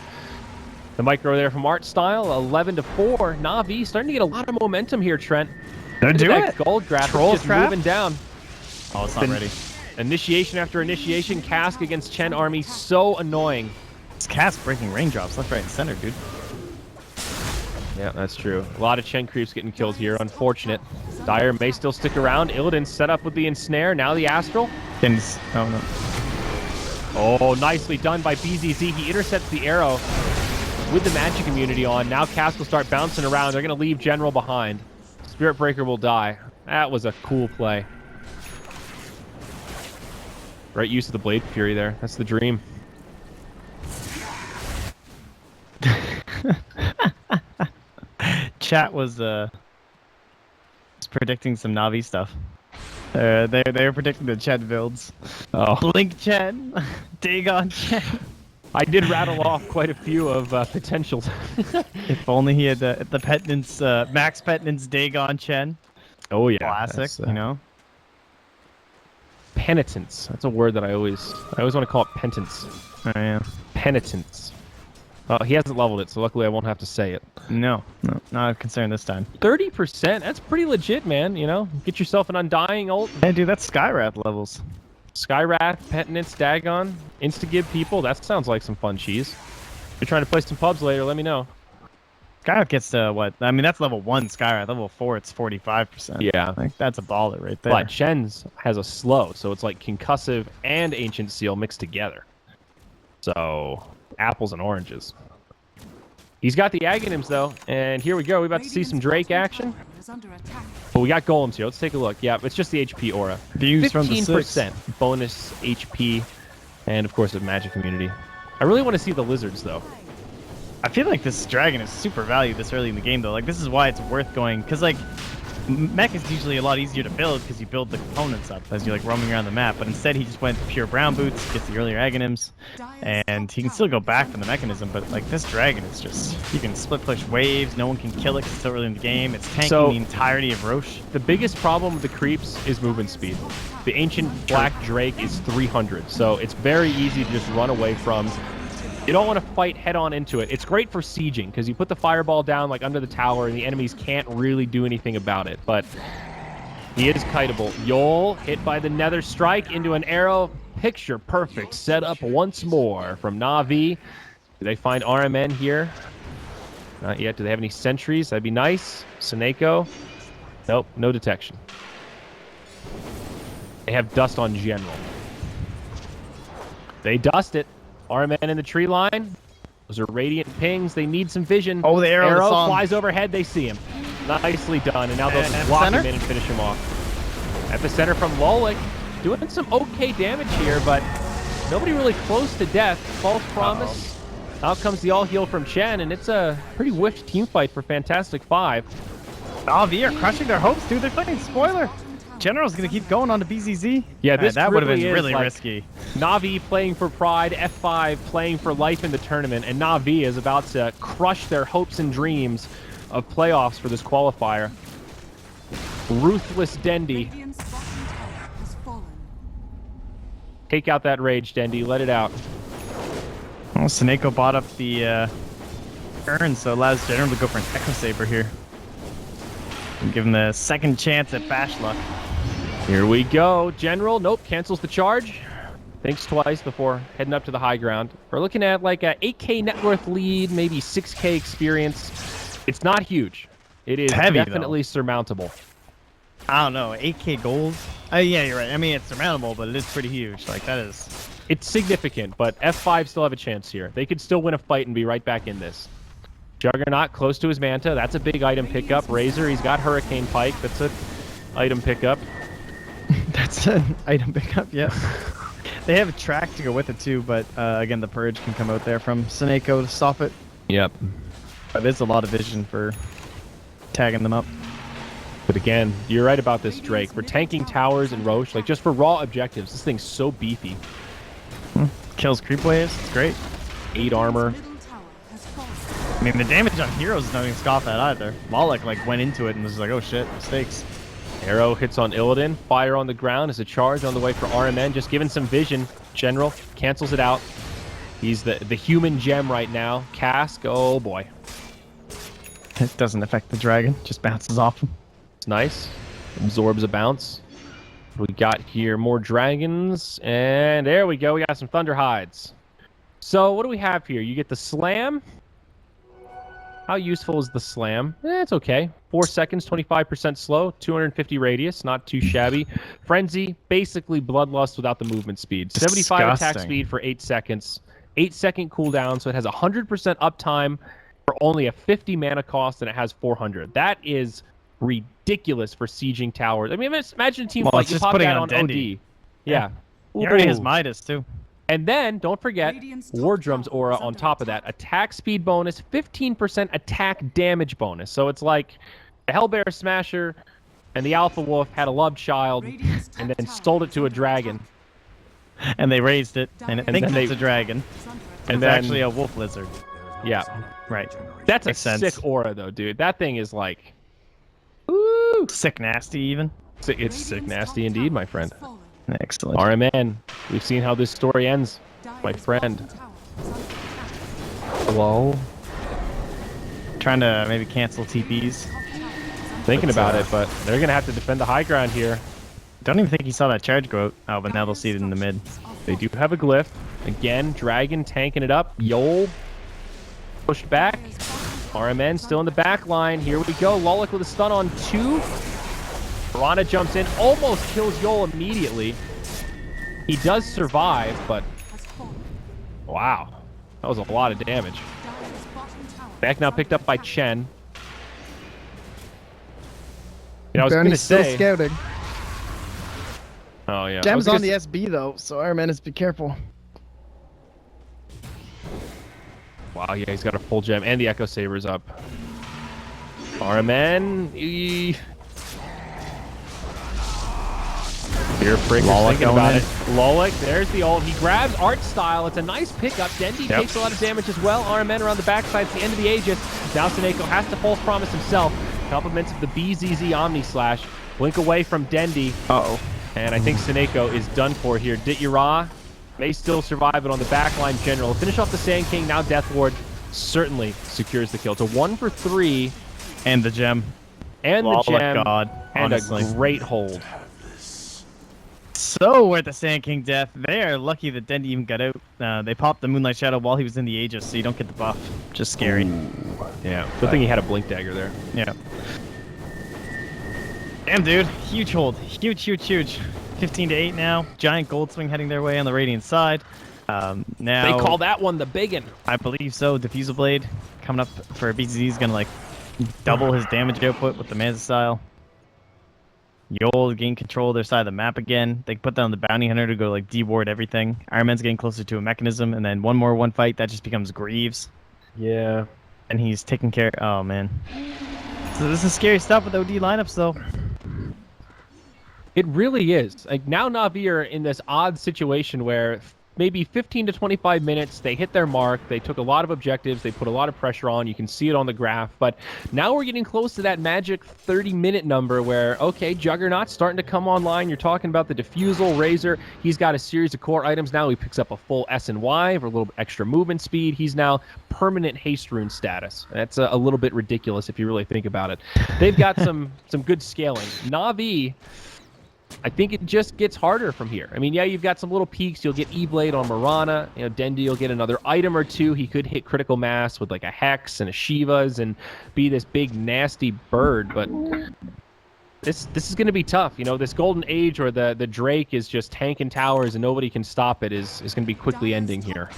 the micro there from Art Style. 11-4. Na'Vi starting to get a lot of momentum here, Trent. They're doing it. Gold graph Troll just trap? moving down. Oh, it's not ready. Initiation after initiation. Cask against Chen army. So annoying. It's Cast breaking raindrops left, right, and center, dude. Yeah, that's true. A lot of Chen creeps getting killed here. Unfortunate. Dire may still stick around. Illidan set up with the Ensnare. Now the Astral. Oh, no. Oh, nicely done by BZZ. He intercepts the arrow with the magic immunity on. Now Cask will start bouncing around. They're going to leave General behind. Spirit Breaker will die. That was a cool play. Right use of the Blade Fury there. That's the dream. Chat was predicting some Na'Vi stuff. They were predicting the Chen builds. Oh. Blink Chen, Dagon Chen. I did rattle off quite a few of potentials. If only he had the Penitence, Max Penitence Dagon Chen. Oh yeah, Classic, you know. Penitence. That's a word that I always want to call it penance. Oh yeah. Penitence. He hasn't leveled it, so luckily I won't have to say it. No, not a concern this time. 30%? That's pretty legit, man. You know, get yourself an Undying ult. Hey, dude, that's Skywrath levels. Skywrath, Penitence, Dagon, Insta-give people. That sounds like some fun cheese. If you're trying to play some pubs later, let me know. Skywrath gets to what? I mean, that's level 1 Skywrath. Level 4, it's 45%. Yeah. Like, that's a baller right there. But Chen's has a slow, so it's like Concussive and Ancient Seal mixed together. So, apples and oranges. He's got the Aghanims, though, and here we go. We're about to see some Drake action. But we got golems here. Let's take a look. Yeah, it's just the HP aura. Views from the 15% bonus HP, and of course, a magic immunity. I really want to see the lizards, though. I feel like this dragon is super valued this early in the game, though. Like, this is why it's worth going, because, like, mech is usually a lot easier to build because you build the components up as you're, like, roaming around the map. But instead, he just went pure brown boots, gets the earlier Aghanims, and he can still go back from the mechanism. But, like, this dragon is just, you can split push waves, no one can kill it because it's still early in the game. It's tanking the entirety of Roche. The biggest problem with the creeps is movement speed. The Ancient Black Drake is 300, so it's very easy to just run away from. You don't want to fight head-on into it. It's great for sieging, because you put the fireball down like under the tower, and the enemies can't really do anything about it. But he is kiteable. Yol hit by the Nether Strike into an arrow. Picture perfect setup once more from Na'Vi. Do they find RMN here? Not yet. Do they have any sentries? That'd be nice. Seneko. Nope, no detection. They have dust on general. They dust it. RMN in the tree line. Those are radiant pings. They need some vision. Oh, the arrow flies overhead. They see him. Nicely done. And now they'll just block him in and finish him off. At the center from Lolik. Doing some okay damage here, but nobody really close to death. False promise. Out comes the all-heal from Chen, and it's a pretty whiffed team fight for Fantastic.Five. Navi are crushing their hopes, dude. They're playing spoiler. General's going to keep going on to BZZ. Yeah, this that would have been really like risky. Navi playing for pride, F5 playing for life in the tournament, and Navi is about to crush their hopes and dreams of playoffs for this qualifier. Ruthless Dendi. Radiant's bottom tower has fallen. Take out that rage, Dendi. Let it out. Well, Seneko bought up the urn, so allows General to go for an Echo Saber here. And give him the second chance at Bash Luck. Here we go. General, nope, cancels the charge. Thinks twice before heading up to the high ground. We're looking at like a 8k net worth lead, maybe 6k experience. It's not huge. It is heavy, definitely though. surmountable. I don't know, 8k gold? Yeah, you're right. I mean, it's surmountable, but it is pretty huge. Like, that is... It's significant, but F5 still have a chance here. They could still win a fight and be right back in this. Juggernaut close to his Manta. That's a big item pickup. Razor, he's got Hurricane Pike. That's an item pickup. That's an item pickup, yeah. They have a track to go with it, too, but again, the Purge can come out there from Seneko to stop it. Yep. But there's a lot of vision for tagging them up. But again, you're right about this, Drake. For tanking towers and Roche, like just for raw objectives, this thing's so beefy. Kills creep waves, it's great. 8 armor. Middle tower has fallen. I mean, the damage on heroes is nothing to scoff at either. Moloch like went into it and was like, oh shit, mistakes. Arrow hits on Illidan. Fire on the ground is a charge on the way for RMN. Just giving some vision. General cancels it out. He's the human gem right now. Cask, oh boy. It doesn't affect the dragon, just bounces off him. It's nice. Absorbs a bounce. We got here more dragons, and there we go. We got some thunder hides. So what do we have here? You get the slam. How useful is the slam? It's okay. 4 seconds, 25% slow, 250 radius, not too shabby. Frenzy, basically bloodlust without the movement speed. 75 attack speed for 8 seconds. 8-second cooldown, so it has 100% uptime for only a 50 mana cost, and it has 400. That is ridiculous for sieging towers. I mean, imagine a team like you pop that on OD. Yeah. He already has Midas, too. And then, don't forget, Wardrum's aura on top of that. Attack speed bonus, 15% attack damage bonus. So it's like the Hellbear Smasher and the Alpha Wolf had a love child and then sold it to a dragon. And they raised it, and it thinks it's a dragon. And it's actually a wolf lizard. Yeah. Right. That's Makes a sense. sick aura, though, dude. That thing is like... Ooh. Sick nasty, even. It's sick nasty indeed, my friend. Excellent. RMN, we've seen how this story ends, my friend. Hello? Trying to maybe cancel TPs. Thinking about it, but they're going to have to defend the high ground here. Don't even think he saw that charge go out. Oh, but now they'll see it in the mid. They do have a glyph. Again, Dragon tanking it up. Yol pushed back. RMN still in the back line. Here we go. Lolik with a stun on 2. Piranha jumps in, almost kills Yol immediately. He does survive, but wow, that was a lot of damage. Back now picked up by Chen. You know, I was going to say... scouting. Oh, yeah. Gem's on the SB, though, so Iron Man is be careful. Wow, yeah, he's got a full gem, and the Echo Saber's up. RMN... Fear Freak is thinking about it. Lolik, there's the ult. He grabs Art Style. It's a nice pickup. Dendi takes a lot of damage as well. RMN around the backside. It's the end of the Aegis. Now Seneko has to false promise himself. Compliments of the BZZ Omni Slash. Blink away from Dendi. Uh-oh. And I think Seneko is done for here. Dityara may still survive it on the backline. General. Finish off the Sand King. Now Death Ward certainly secures the kill. It's a 1 for 3. And the gem. And the gem. God, and honestly. a great hold. So worth the Sand King death. They are lucky that Dendi even got out. They popped the Moonlight Shadow while he was in the Aegis, so you don't get the buff. Just scary. Yeah. Good thing he had a Blink Dagger there. Yeah. Damn, dude. Huge hold. Huge, huge, huge. 15 to 8 now. Giant Gold Swing heading their way on the Radiant side. Now They call that one the biggin. I believe so. Diffusal Blade coming up for BZZ is gonna like double his damage output with the Manza style. Yol gain control of their side of the map again. They put down the Bounty Hunter to go like deward everything. Iron Man's getting closer to a mechanism, and then one fight that just becomes Greaves. Yeah. And he's taking care. Oh man. So this is scary stuff with OD lineups though. It really is. Like now Na'Vi are in this odd situation where maybe 15 to 25 minutes, they hit their mark, they took a lot of objectives, they put a lot of pressure on, you can see it on the graph, but now we're getting close to that magic 30-minute number where, okay, Juggernaut's starting to come online, you're talking about the Diffusal, Razor, he's got a series of core items now, he picks up a full S and Y for a little extra movement speed, he's now permanent haste rune status. That's a little bit ridiculous if you really think about it. They've got some good scaling. Na'Vi, I think it just gets harder from here. I mean, yeah, you've got some little peaks. You'll get E-Blade on Mirana. You know, Dendi will get another item or two. He could hit critical mass with like a Hex and a Shivas and be this big nasty bird. But this is going to be tough. You know, this Golden Age or the Drake is just tanking towers and nobody can stop it is going to be quickly ending here.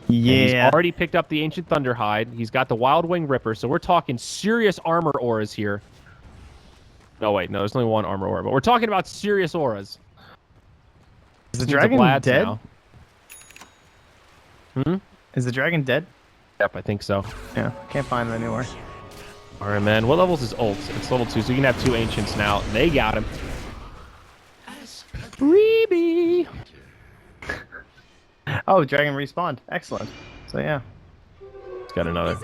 Yeah. And he's already picked up the Ancient Thunderhide. He's got the Wild Wing Ripper. So we're talking serious armor auras here. No, wait, no, there's only one armor aura, but we're talking about serious auras. Is the dragon dead? Now. Is the dragon dead? Yep, I think so. Yeah, can't find him anywhere. All right, man. What level is his ult? It's level 2, so you can have 2 Ancients now. They got him. Freebie! Oh, dragon respawned. Excellent. So, yeah. It's got another.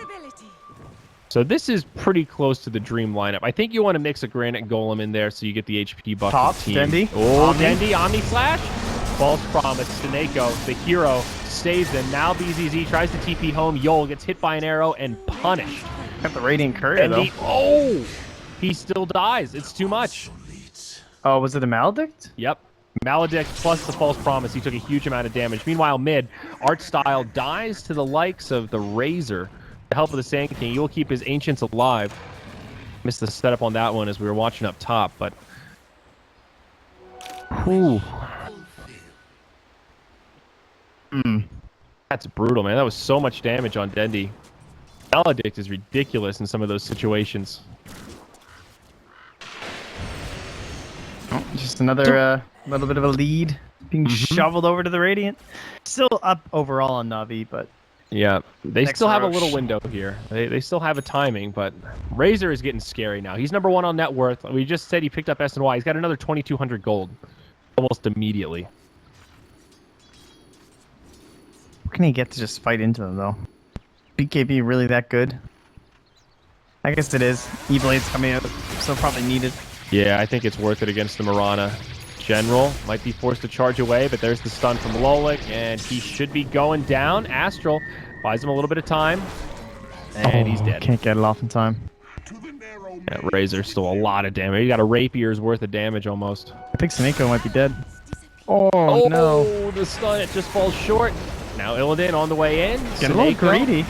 So this is pretty close to the dream lineup. I think you want to mix a Granite Golem in there so you get the HP buff. Top, team. Dendi. Oh, Dendi, Omni Slash. False Promise. Staneko, the hero, saves him. Now BZZ tries to TP home. Yol gets hit by an arrow and punished. Got the Radiant Courier, though. Oh! He still dies. It's too much. Oh, was it a Maledict? Yep. Maledict plus the False Promise. He took a huge amount of damage. Meanwhile, mid, Art Style dies to the likes of the Razor. The help of the Sand King, you will keep his Ancients alive. Missed the setup on that one as we were watching up top, but... Whew. That's brutal, man. That was so much damage on Dendi. Maledict is ridiculous in some of those situations. Oh, just another little bit of a lead being shoveled over to the Radiant. Still up overall on Na'Vi, but... Yeah, they Next still have a rush. little window here. They still have a timing, but Razor is getting scary now. He's number 1 on net worth. We just said he picked up S&Y. He's got another 2,200 gold almost immediately. What can he get to just fight into them, though? BKB really that good? I guess it is. E-Blade's coming out, so probably needed. Yeah, I think it's worth it against the Mirana. General might be forced to charge away, but there's the stun from Lolik, and he should be going down. Astral buys him a little bit of time, and he's dead. Can't get it off in time. Yeah, Razor still a lot of damage. He got a rapier's worth of damage almost. I think Staneko might be dead. Oh, no. The stun, it just falls short. Now Illidan on the way in. Getting a little greedy.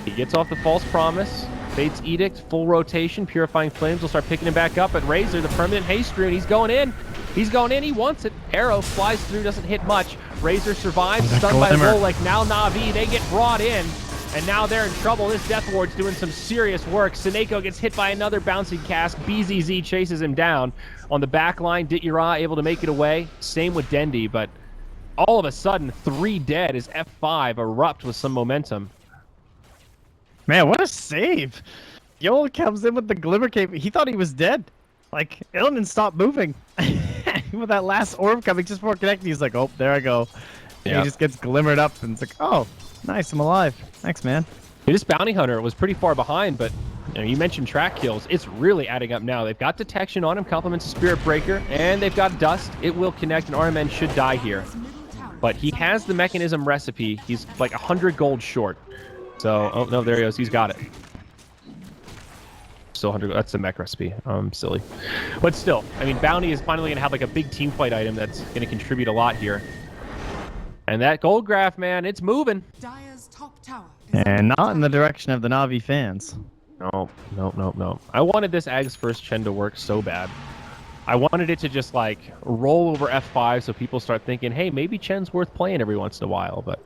He gets off the False Promise. Fate's Edict, full rotation. Purifying Flames will start picking him back up. But Razor, the permanent haste rune, he's going in. He's going in. He wants it. Arrow flies through, doesn't hit much. Razor survives. Stunned by Lolik. Now Na'Vi, they get brought in. And now they're in trouble. This Death Ward's doing some serious work. Sineko gets hit by another bouncing cast. BZZ chases him down. On the back line, Dit'Yura able to make it away. Same with Dendi, but all of a sudden, 3 dead as F5 erupt with some momentum. Man, what a save! Yol comes in with the Glimmer Cape. He thought he was dead. Like, Illidan stopped moving. With that last orb coming just before connecting, he's like, oh, there I go. And he just gets glimmered up, and it's like, oh, nice, I'm alive. Thanks, man. This Bounty Hunter was pretty far behind, but you mentioned track kills. It's really adding up now. They've got Detection on him, compliments Spirit Breaker, and they've got Dust. It will connect, and RMN should die here. But he has the Mechanism recipe. He's like 100 gold short. So, oh, no, there he goes. He's got it. still 100. That's the mech recipe. Silly. But still, I mean, Bounty is finally going to have like a big team fight item that's going to contribute a lot here. And that gold graph, man, it's moving. Dire's top tower is And under not in the attack. direction of the Na'Vi fans. No. I wanted this Ags first Chen to work so bad. I wanted it to just like roll over F5 so people start thinking, hey, maybe Chen's worth playing every once in a while. But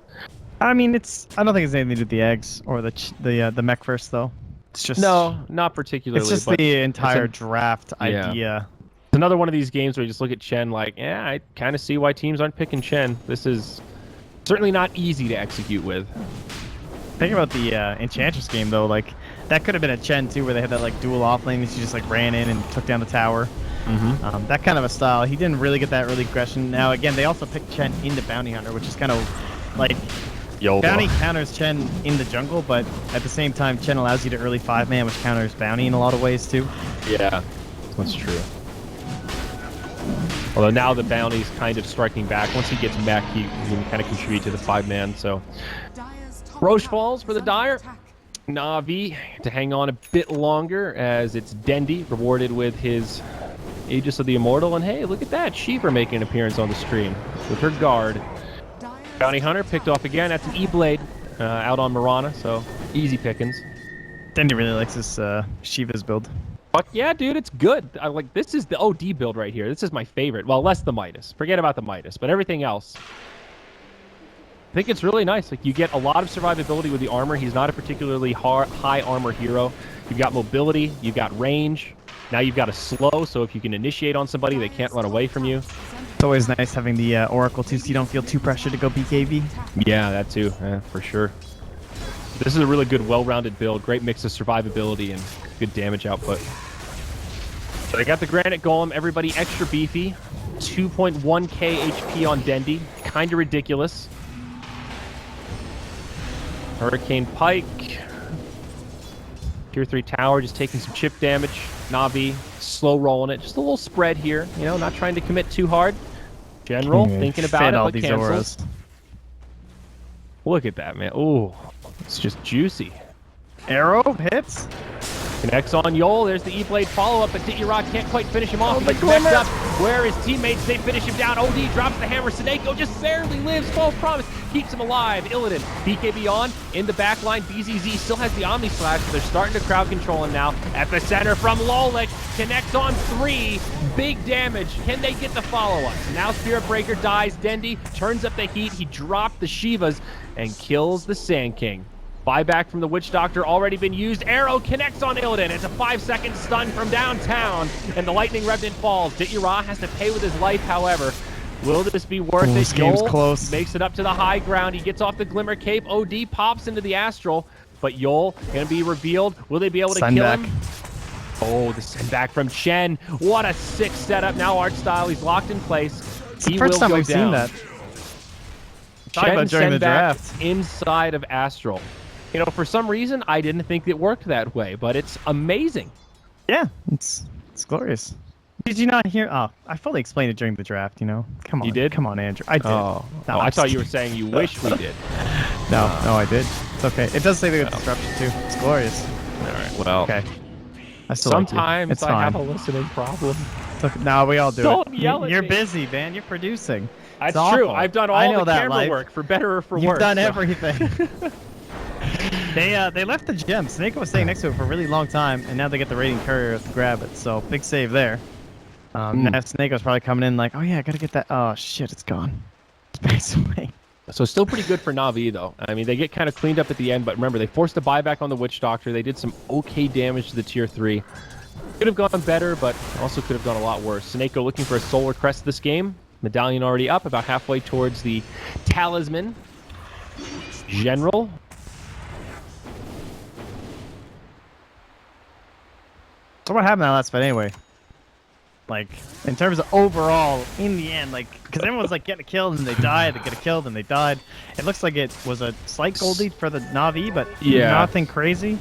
I mean, I don't think it's anything to do with the eggs or the mech first though. It's just no, not particularly. It's just but the entire it's draft idea. It's another one of these games where you just look at Chen like, yeah, I kind of see why teams aren't picking Chen. This is certainly not easy to execute with. Think about the Enchantress game though, like that could have been a Chen too, where they had that like dual offlane that she just like ran in and took down the tower. That kind of a style. He didn't really get that early aggression. Now again, they also picked Chen into Bounty Hunter, which is kind of like Bounty counters Chen in the jungle, but at the same time, Chen allows you to early 5-man, which counters Bounty in a lot of ways too. Yeah, that's true. Although now the Bounty's kind of striking back. Once he gets mech, he can kind of contribute to the 5-man. So Dire's top Roche tower falls for is the under Dire. attack. Na'Vi to hang on a bit longer as it's Dendi rewarded with his Aegis of the Immortal. And hey, look at that. Shiva making an appearance on the stream with her guard. Dire's Bounty Hunter top picked tower off again. That's an E-Blade out on Mirana, so easy pickings. Dendi really likes this Shiva's build. But yeah, dude, it's good. This is the OD build right here. This is my favorite. Well, less the Midas. Forget about the Midas, but everything else. I think it's really nice. Like, you get a lot of survivability with the armor. He's not a particularly high armor hero. You've got mobility. You've got range. Now you've got a slow, so if you can initiate on somebody, they can't run away from you. It's always nice having the Oracle too, so you don't feel too pressured to go BKB. Yeah, that too, for sure. This is a really good, well-rounded build. Great mix of survivability and good damage output. So they got the Granite Golem, everybody extra beefy. 2.1k HP on Dendi. Kind of ridiculous. Hurricane Pike. Tier 3 tower just taking some chip damage. Na'Vi slow rolling it. Just a little spread here. You know, not trying to commit too hard. General thinking about Fed it, all but these cancels. auras. Look at that, man. Ooh, it's just juicy. Arrow hits. Connects on Yol. There's the E-Blade follow-up, but Ditya can't quite finish him off. He gets messed up. Where his teammates? They finish him down. OD drops the hammer. Sineko just barely lives. False promise keeps him alive. Illidan, BKB on in the back line. BZZ still has the Omni Slash, but they're starting to crowd control him now. At the center from Lolich. Connects on 3. Big damage. Can they get the follow-up? Now Spirit Breaker dies. Dendi turns up the heat. He dropped the Shivas and kills the Sand King. Buyback from the Witch Doctor already been used. Arrow connects on Illidan. It's a 5-second stun from downtown, and the Lightning Revenant falls. Ditya has to pay with his life, however. Will this be worth it? This game's Yol close. makes it up to the high ground. He gets off the Glimmer Cape. OD pops into the Astral, but Yol gonna be revealed. Will they be able to Send kill back. him? Oh, the send back from Chen. What a sick setup. Now art style. He's locked in place. It's the He first will time go we've down. seen that. Talk Chen about during the send back draft. inside of Astral. You know, for some reason, I didn't think it worked that way, but it's amazing. Yeah, it's glorious. Did you not hear? Oh, I fully explained it during the draft. You know, come on. You did? Come on, Andrew. I did. Oh, No, I I'm thought you were just saying you wish we did. No, I did. It's okay. It does say the good disruption too. It's glorious. All right, well, Okay. I still like you. sometimes It's I fine. have a listening problem. It's okay. No, we all do Don't it. yell at You're me. busy, man. You're producing. That's It's true. awful. I've done I all know the that, camera Life. work, for better or for You've worse. done so- everything. They left the gem. Snake was staying next to it for a really long time, and now they get the raiding courier to grab it. So big save there. Now Snake was probably coming in like, oh yeah, I gotta get that. Oh shit, it's gone. It's away. So still pretty good for Na'Vi, though. I mean, they get kind of cleaned up at the end, but remember, they forced a buyback on the Witch Doctor. They did some okay damage to the Tier 3. Could have gone better, but also could have gone a lot worse. Sineko looking for a Solar Crest this game. Medallion already up, about halfway towards the Talisman. General. So what happened in that last fight anyway? Like, in terms of overall, in the end, like, because everyone's like getting killed and they died, they get killed and they died. It looks like it was a slight gold lead for the Na'Vi, but Yeah. nothing crazy.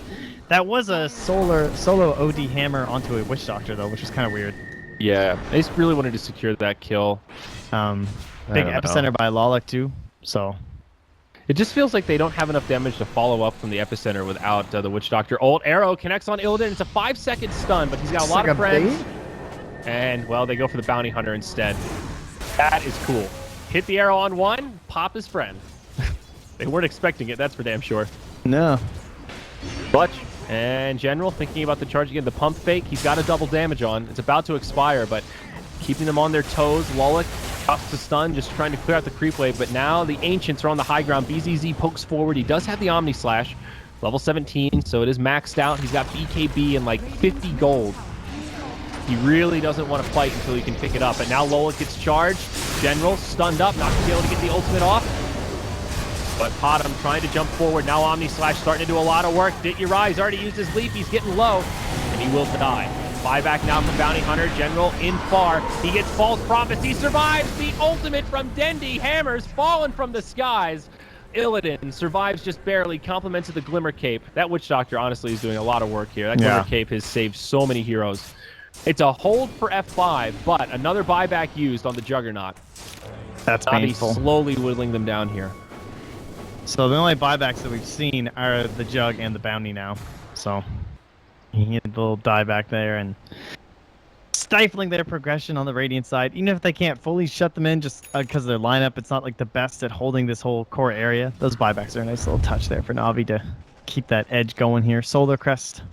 That was a solo OD hammer onto a Witch Doctor though, which was kind of weird. Yeah, they just really wanted to secure that kill. Big don't know. epicenter by Lolich too. So It just feels like they don't have enough damage to follow up from the epicenter without the Witch Doctor ult. Arrow connects on Illidan. It's a 5-second stun, but he's got a lot of friends. And, well, they go for the Bounty Hunter instead. That is cool. Hit the arrow on one, pop his friend. They weren't expecting it, that's for damn sure. No. Clutch and General thinking about the charge again. The pump fake, he's got a double damage on. It's about to expire, but keeping them on their toes. Lolic tough to stun, just trying to clear out the creep wave. But now the Ancients are on the high ground. BZZ pokes forward. He does have the Omni Slash. Level 17, so it is maxed out. He's got BKB and like 50 gold. He really doesn't want to fight until he can pick it up. But now Lolic gets charged. General stunned up, not going to be able to get the ultimate off. But Potom trying to jump forward. Now Omni Slash starting to do a lot of work. Uri's already used his leap. He's getting low, and he will die. Buyback now from Bounty Hunter. General in far. He gets false prophecy. Survives the ultimate from Dendi. Hammers falling from the skies. Illidan survives just barely. Compliments of the Glimmer Cape. That Witch Doctor honestly is doing a lot of work here. That Glimmer Cape has saved so many heroes. It's a hold for F5, but another buyback used on the Juggernaut. That's painful. He's slowly whittling them down here. So the only buybacks that we've seen are the Jug and the Bounty now. So he had a little dieback there and stifling their progression on the Radiant side. Even if they can't fully shut them in just because their lineup, it's not like the best at holding this whole core area. Those buybacks are a nice little touch there for Na'Vi to keep that edge going here. Solar Crest.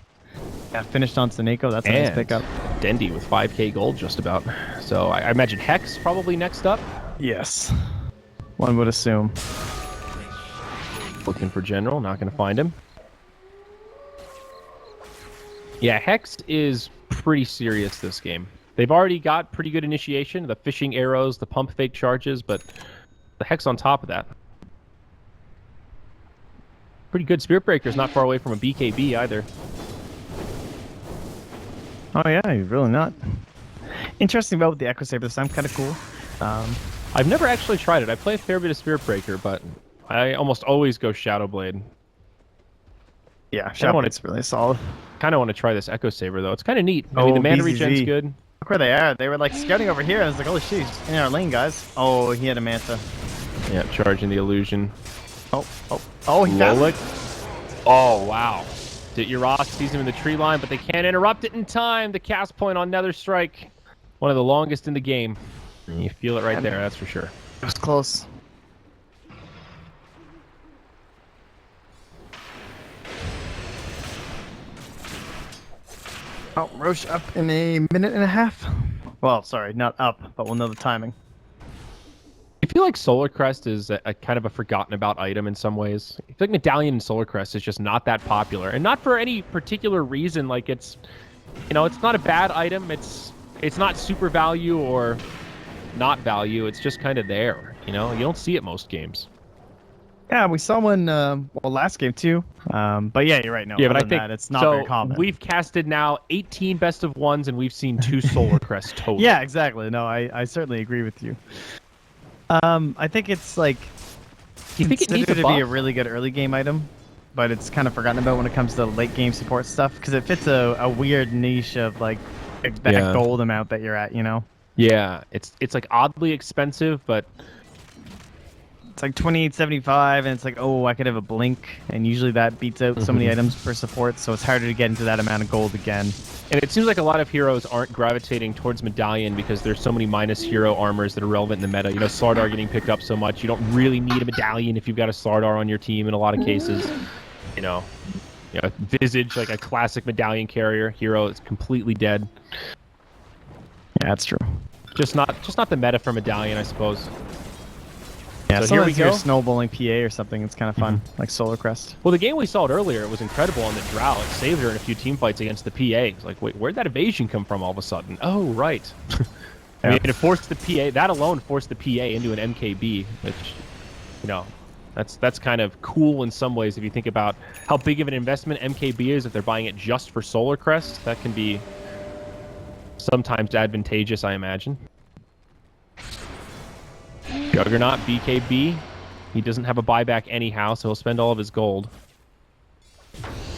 Yeah, finished on Seneko. That's a nice pickup. Dendi with 5k gold just about. So I imagine Hex probably next up. Yes. One would assume. Looking for General, not going to find him. Yeah, Hex is pretty serious this game. They've already got pretty good initiation, the fishing arrows, the pump fake charges, but the Hex on top of that. Pretty good. Spirit Breaker's not far away from a BKB either. Oh yeah, you're really not. Interesting about with the Echo Saber this time, kind of cool. I've never actually tried it. I play a fair bit of Spirit Breaker, but I almost always go Shadow Blade. Yeah, Shadow Blade's really solid. Kind of want to try this Echo Saber though. It's kind of neat. I mean, the mana regen's good. Look where they are. They were like scouting over here. I was like, holy shit, he's in our lane, guys. Oh, he had a Manta. Yeah, charging the illusion. Oh, he found it. Oh, wow. Uri's sees him in the tree line, but they can't interrupt it in time. The cast point on Nether Strike, one of the longest in the game. You feel it right there, that's for sure. It was close. Oh, Roche up in a minute and a half. Well, sorry, not up, but we'll know the timing. I feel like Solar Crest is a kind of a forgotten about item in some ways. I feel like Medallion and Solar Crest is just not that popular, and not for any particular reason. Like it's, you know, it's not a bad item. It's not super value or not value. It's just kind of there. You know, you don't see it most games. Yeah, we saw one well last game too. But yeah, you're right. No, yeah, but I think it's not very common. We've casted now 18 best of ones, and we've seen 2 Solar Crest total. Yeah, exactly. No, I certainly agree with you. I think it's like Do you think it needs considered to be a really good early game item, but it's kind of forgotten about when it comes to late game support stuff because it fits a weird niche of like that gold amount that you're at, you know? Yeah, it's like oddly expensive, but it's like 28.75, and it's like, oh, I could have a blink, and usually that beats out so many items per support, so it's harder to get into that amount of gold again. And it seems like a lot of heroes aren't gravitating towards Medallion because there's so many minus hero armors that are relevant in the meta. You know, Slardar getting picked up so much. You don't really need a Medallion if you've got a Slardar on your team in a lot of cases. You know, Visage, like a classic Medallion carrier hero, is completely dead. Yeah, that's true. Just not the meta for Medallion, I suppose. Yeah, so here we go. You're snowballing PA or something. It's kind of fun, like Solar Crest. Well, the game we saw it earlier, it was incredible on the Drow. It saved her in a few team fights against the PA. It's like, wait, where'd that evasion come from all of a sudden? Oh, right. I mean, it forced the PA. That alone forced the PA into an MKB, which, you know, that's kind of cool in some ways if you think about how big of an investment MKB is if they're buying it just for Solar Crest. That can be sometimes advantageous, I imagine. Juggernaut, BKB. He doesn't have a buyback anyhow, so he'll spend all of his gold.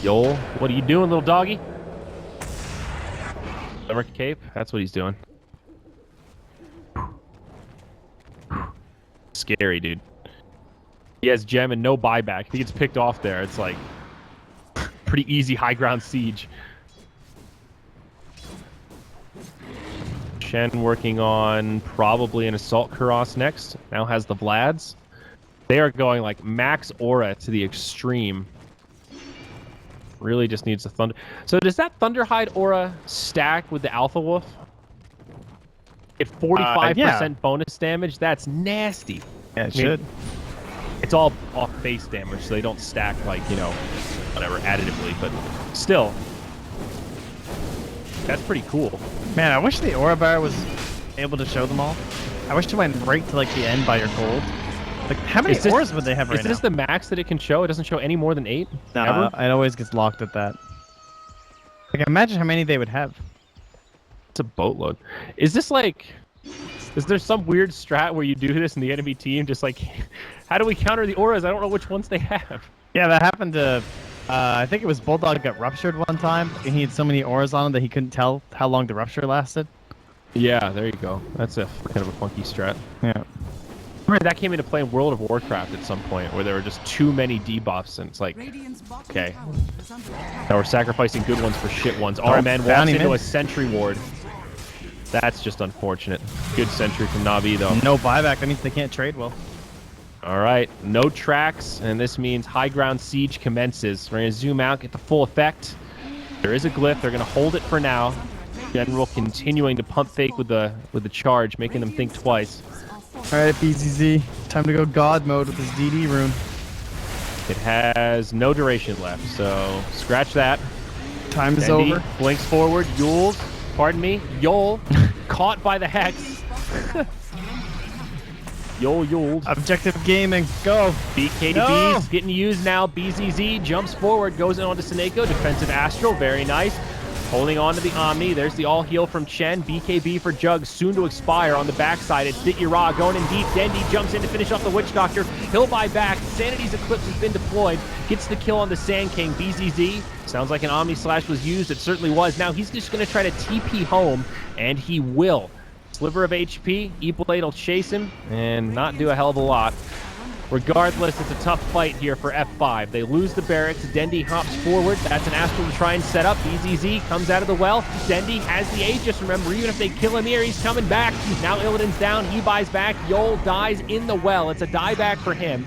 Yol, what are you doing, little doggy? Summer Cape? That's what he's doing. Scary, dude. He has gem and no buyback. If he gets picked off there, it's like pretty easy high ground siege. Shen working on probably an Assault Kuros next. Now has the Vlads. They are going like max aura to the extreme. Really just needs a Thunder. So does that Thunderhide aura stack with the Alpha Wolf? At 45% bonus damage? That's nasty. Yeah, it should. It's all off base damage, so they don't stack like, you know, whatever, additively, but still. That's pretty cool. Man, I wish the aura bar was able to show them all. I wish it went right to like the end by your gold. Like, how many auras would they have right now? Is this the max that it can show? It doesn't show any more than 8? No, ever? it always gets locked at that. Like, imagine how many they would have. It's a boatload. Is this like... Is there some weird strat where you do this and the enemy team just like... How do we counter the auras? I don't know which ones they have. Yeah, that happened to... I think it was Bulldog got ruptured one time, and he had so many auras on him that he couldn't tell how long the rupture lasted. Yeah, there you go. That's a kind of a funky strat. Yeah. Remember, that came into play in World of Warcraft at some point, where there were just too many debuffs, and it's like, okay, now we're sacrificing good ones for shit ones. RMN walks into a sentry ward. That's just unfortunate. Good sentry from Na'Vi, though. No buyback, that means they can't trade well. All right, no tracks, and this means high ground siege commences. We're going to zoom out, get the full effect. There is a glyph. They're going to hold it for now. General continuing to pump fake with the charge, making them think twice. Alright, BZZ. Time to go God mode with this DD rune. It has no duration left, so scratch that. Time is Dendi over. Blinks forward. Yules, pardon me, Yol, caught by the Hex. Yuled. Objective gaming. Go. BKB's No. getting used now. BZZ jumps forward, goes in onto Sineko. Defensive Astral, very nice. Holding on to the Omni. There's the all-heal from Chen. BKB for Jug, soon to expire on the backside. It's Ditya going in deep. Dendi jumps in to finish off the Witch Doctor. He'll buy back. Sanity's Eclipse has been deployed. Gets the kill on the Sand King. BZZ. Sounds like an Omni Slash was used. It certainly was. Now he's just going to try to TP home, and he will. Sliver of HP. E-Blade will chase him and not do a hell of a lot. Regardless, it's a tough fight here for F5. They lose the barracks. Dendi hops forward. That's an Astral to try and set up. BZZ comes out of the well. Dendi has the Aegis. Remember, even if they kill him here, he's coming back. Now Illidan's down. He buys back. Yol dies in the well. It's a dieback for him.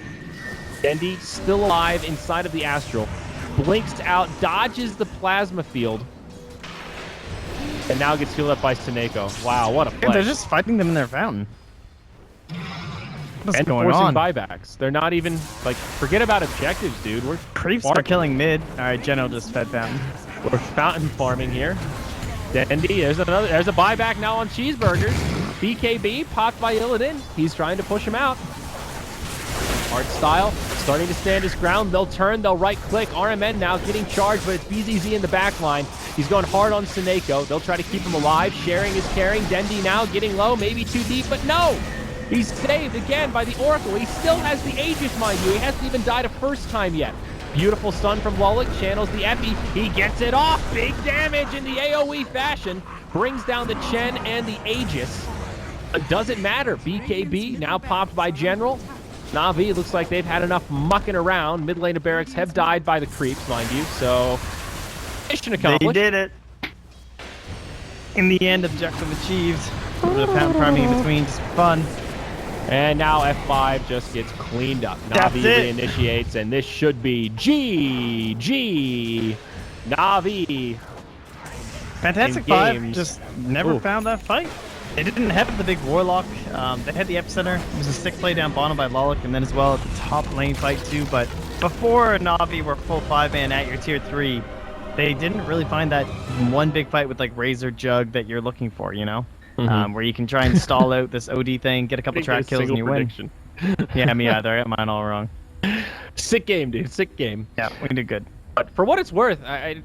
Dendi still alive inside of the Astral. Blinks out, dodges the plasma field. And now gets healed up by Sineko. Wow, what a play. Yeah, they're just fighting them in their fountain. What's and going forcing on? buybacks. They're not even, like, forget about objectives, dude. We're Creeps are killing mid. Alright, Geno just fed fountain. We're fountain farming here. Dendi, there's a buyback now on cheeseburgers. BKB popped by Illidan. He's trying to push him out. Art style starting to stand his ground. They'll turn, they'll right click. RMN now getting charged, but it's BZZ in the back line. He's going hard on Sineko. They'll try to keep him alive. Sharing is caring. Dendi now getting low, maybe too deep, but no! He's saved again by the Oracle. He still has the Aegis, mind you. He hasn't even died a first time yet. Beautiful stun from Lulic. Channels the Epi. He gets it off. Big damage in the AoE fashion. Brings down the Chen and the Aegis. It doesn't matter. BKB now popped by General. Na'Vi looks like they've had enough mucking around. Mid lane of barracks have died by the creeps, mind you. So, mission accomplished. They did it. In the end, objective achieved. A little bit of fountain farming in between, just fun. And now F5 just gets cleaned up. Na'Vi reinitiates, and this should be GG. Na'Vi. Fantastic.Five just never found that fight. They didn't have the big Warlock. They had the epicenter. It was a sick play down bottom by Lulic, and then as well at the top lane fight too. But before Na'Vi were full 5-man at your tier 3, they didn't really find that one big fight with like Razor Jug that you're looking for, you know? Where you can try and stall out this OD thing, get a couple track kills, and you win. Yeah, me either. I got mine all wrong. Sick game, dude. Sick game. Yeah, we did good. But for what it's worth, I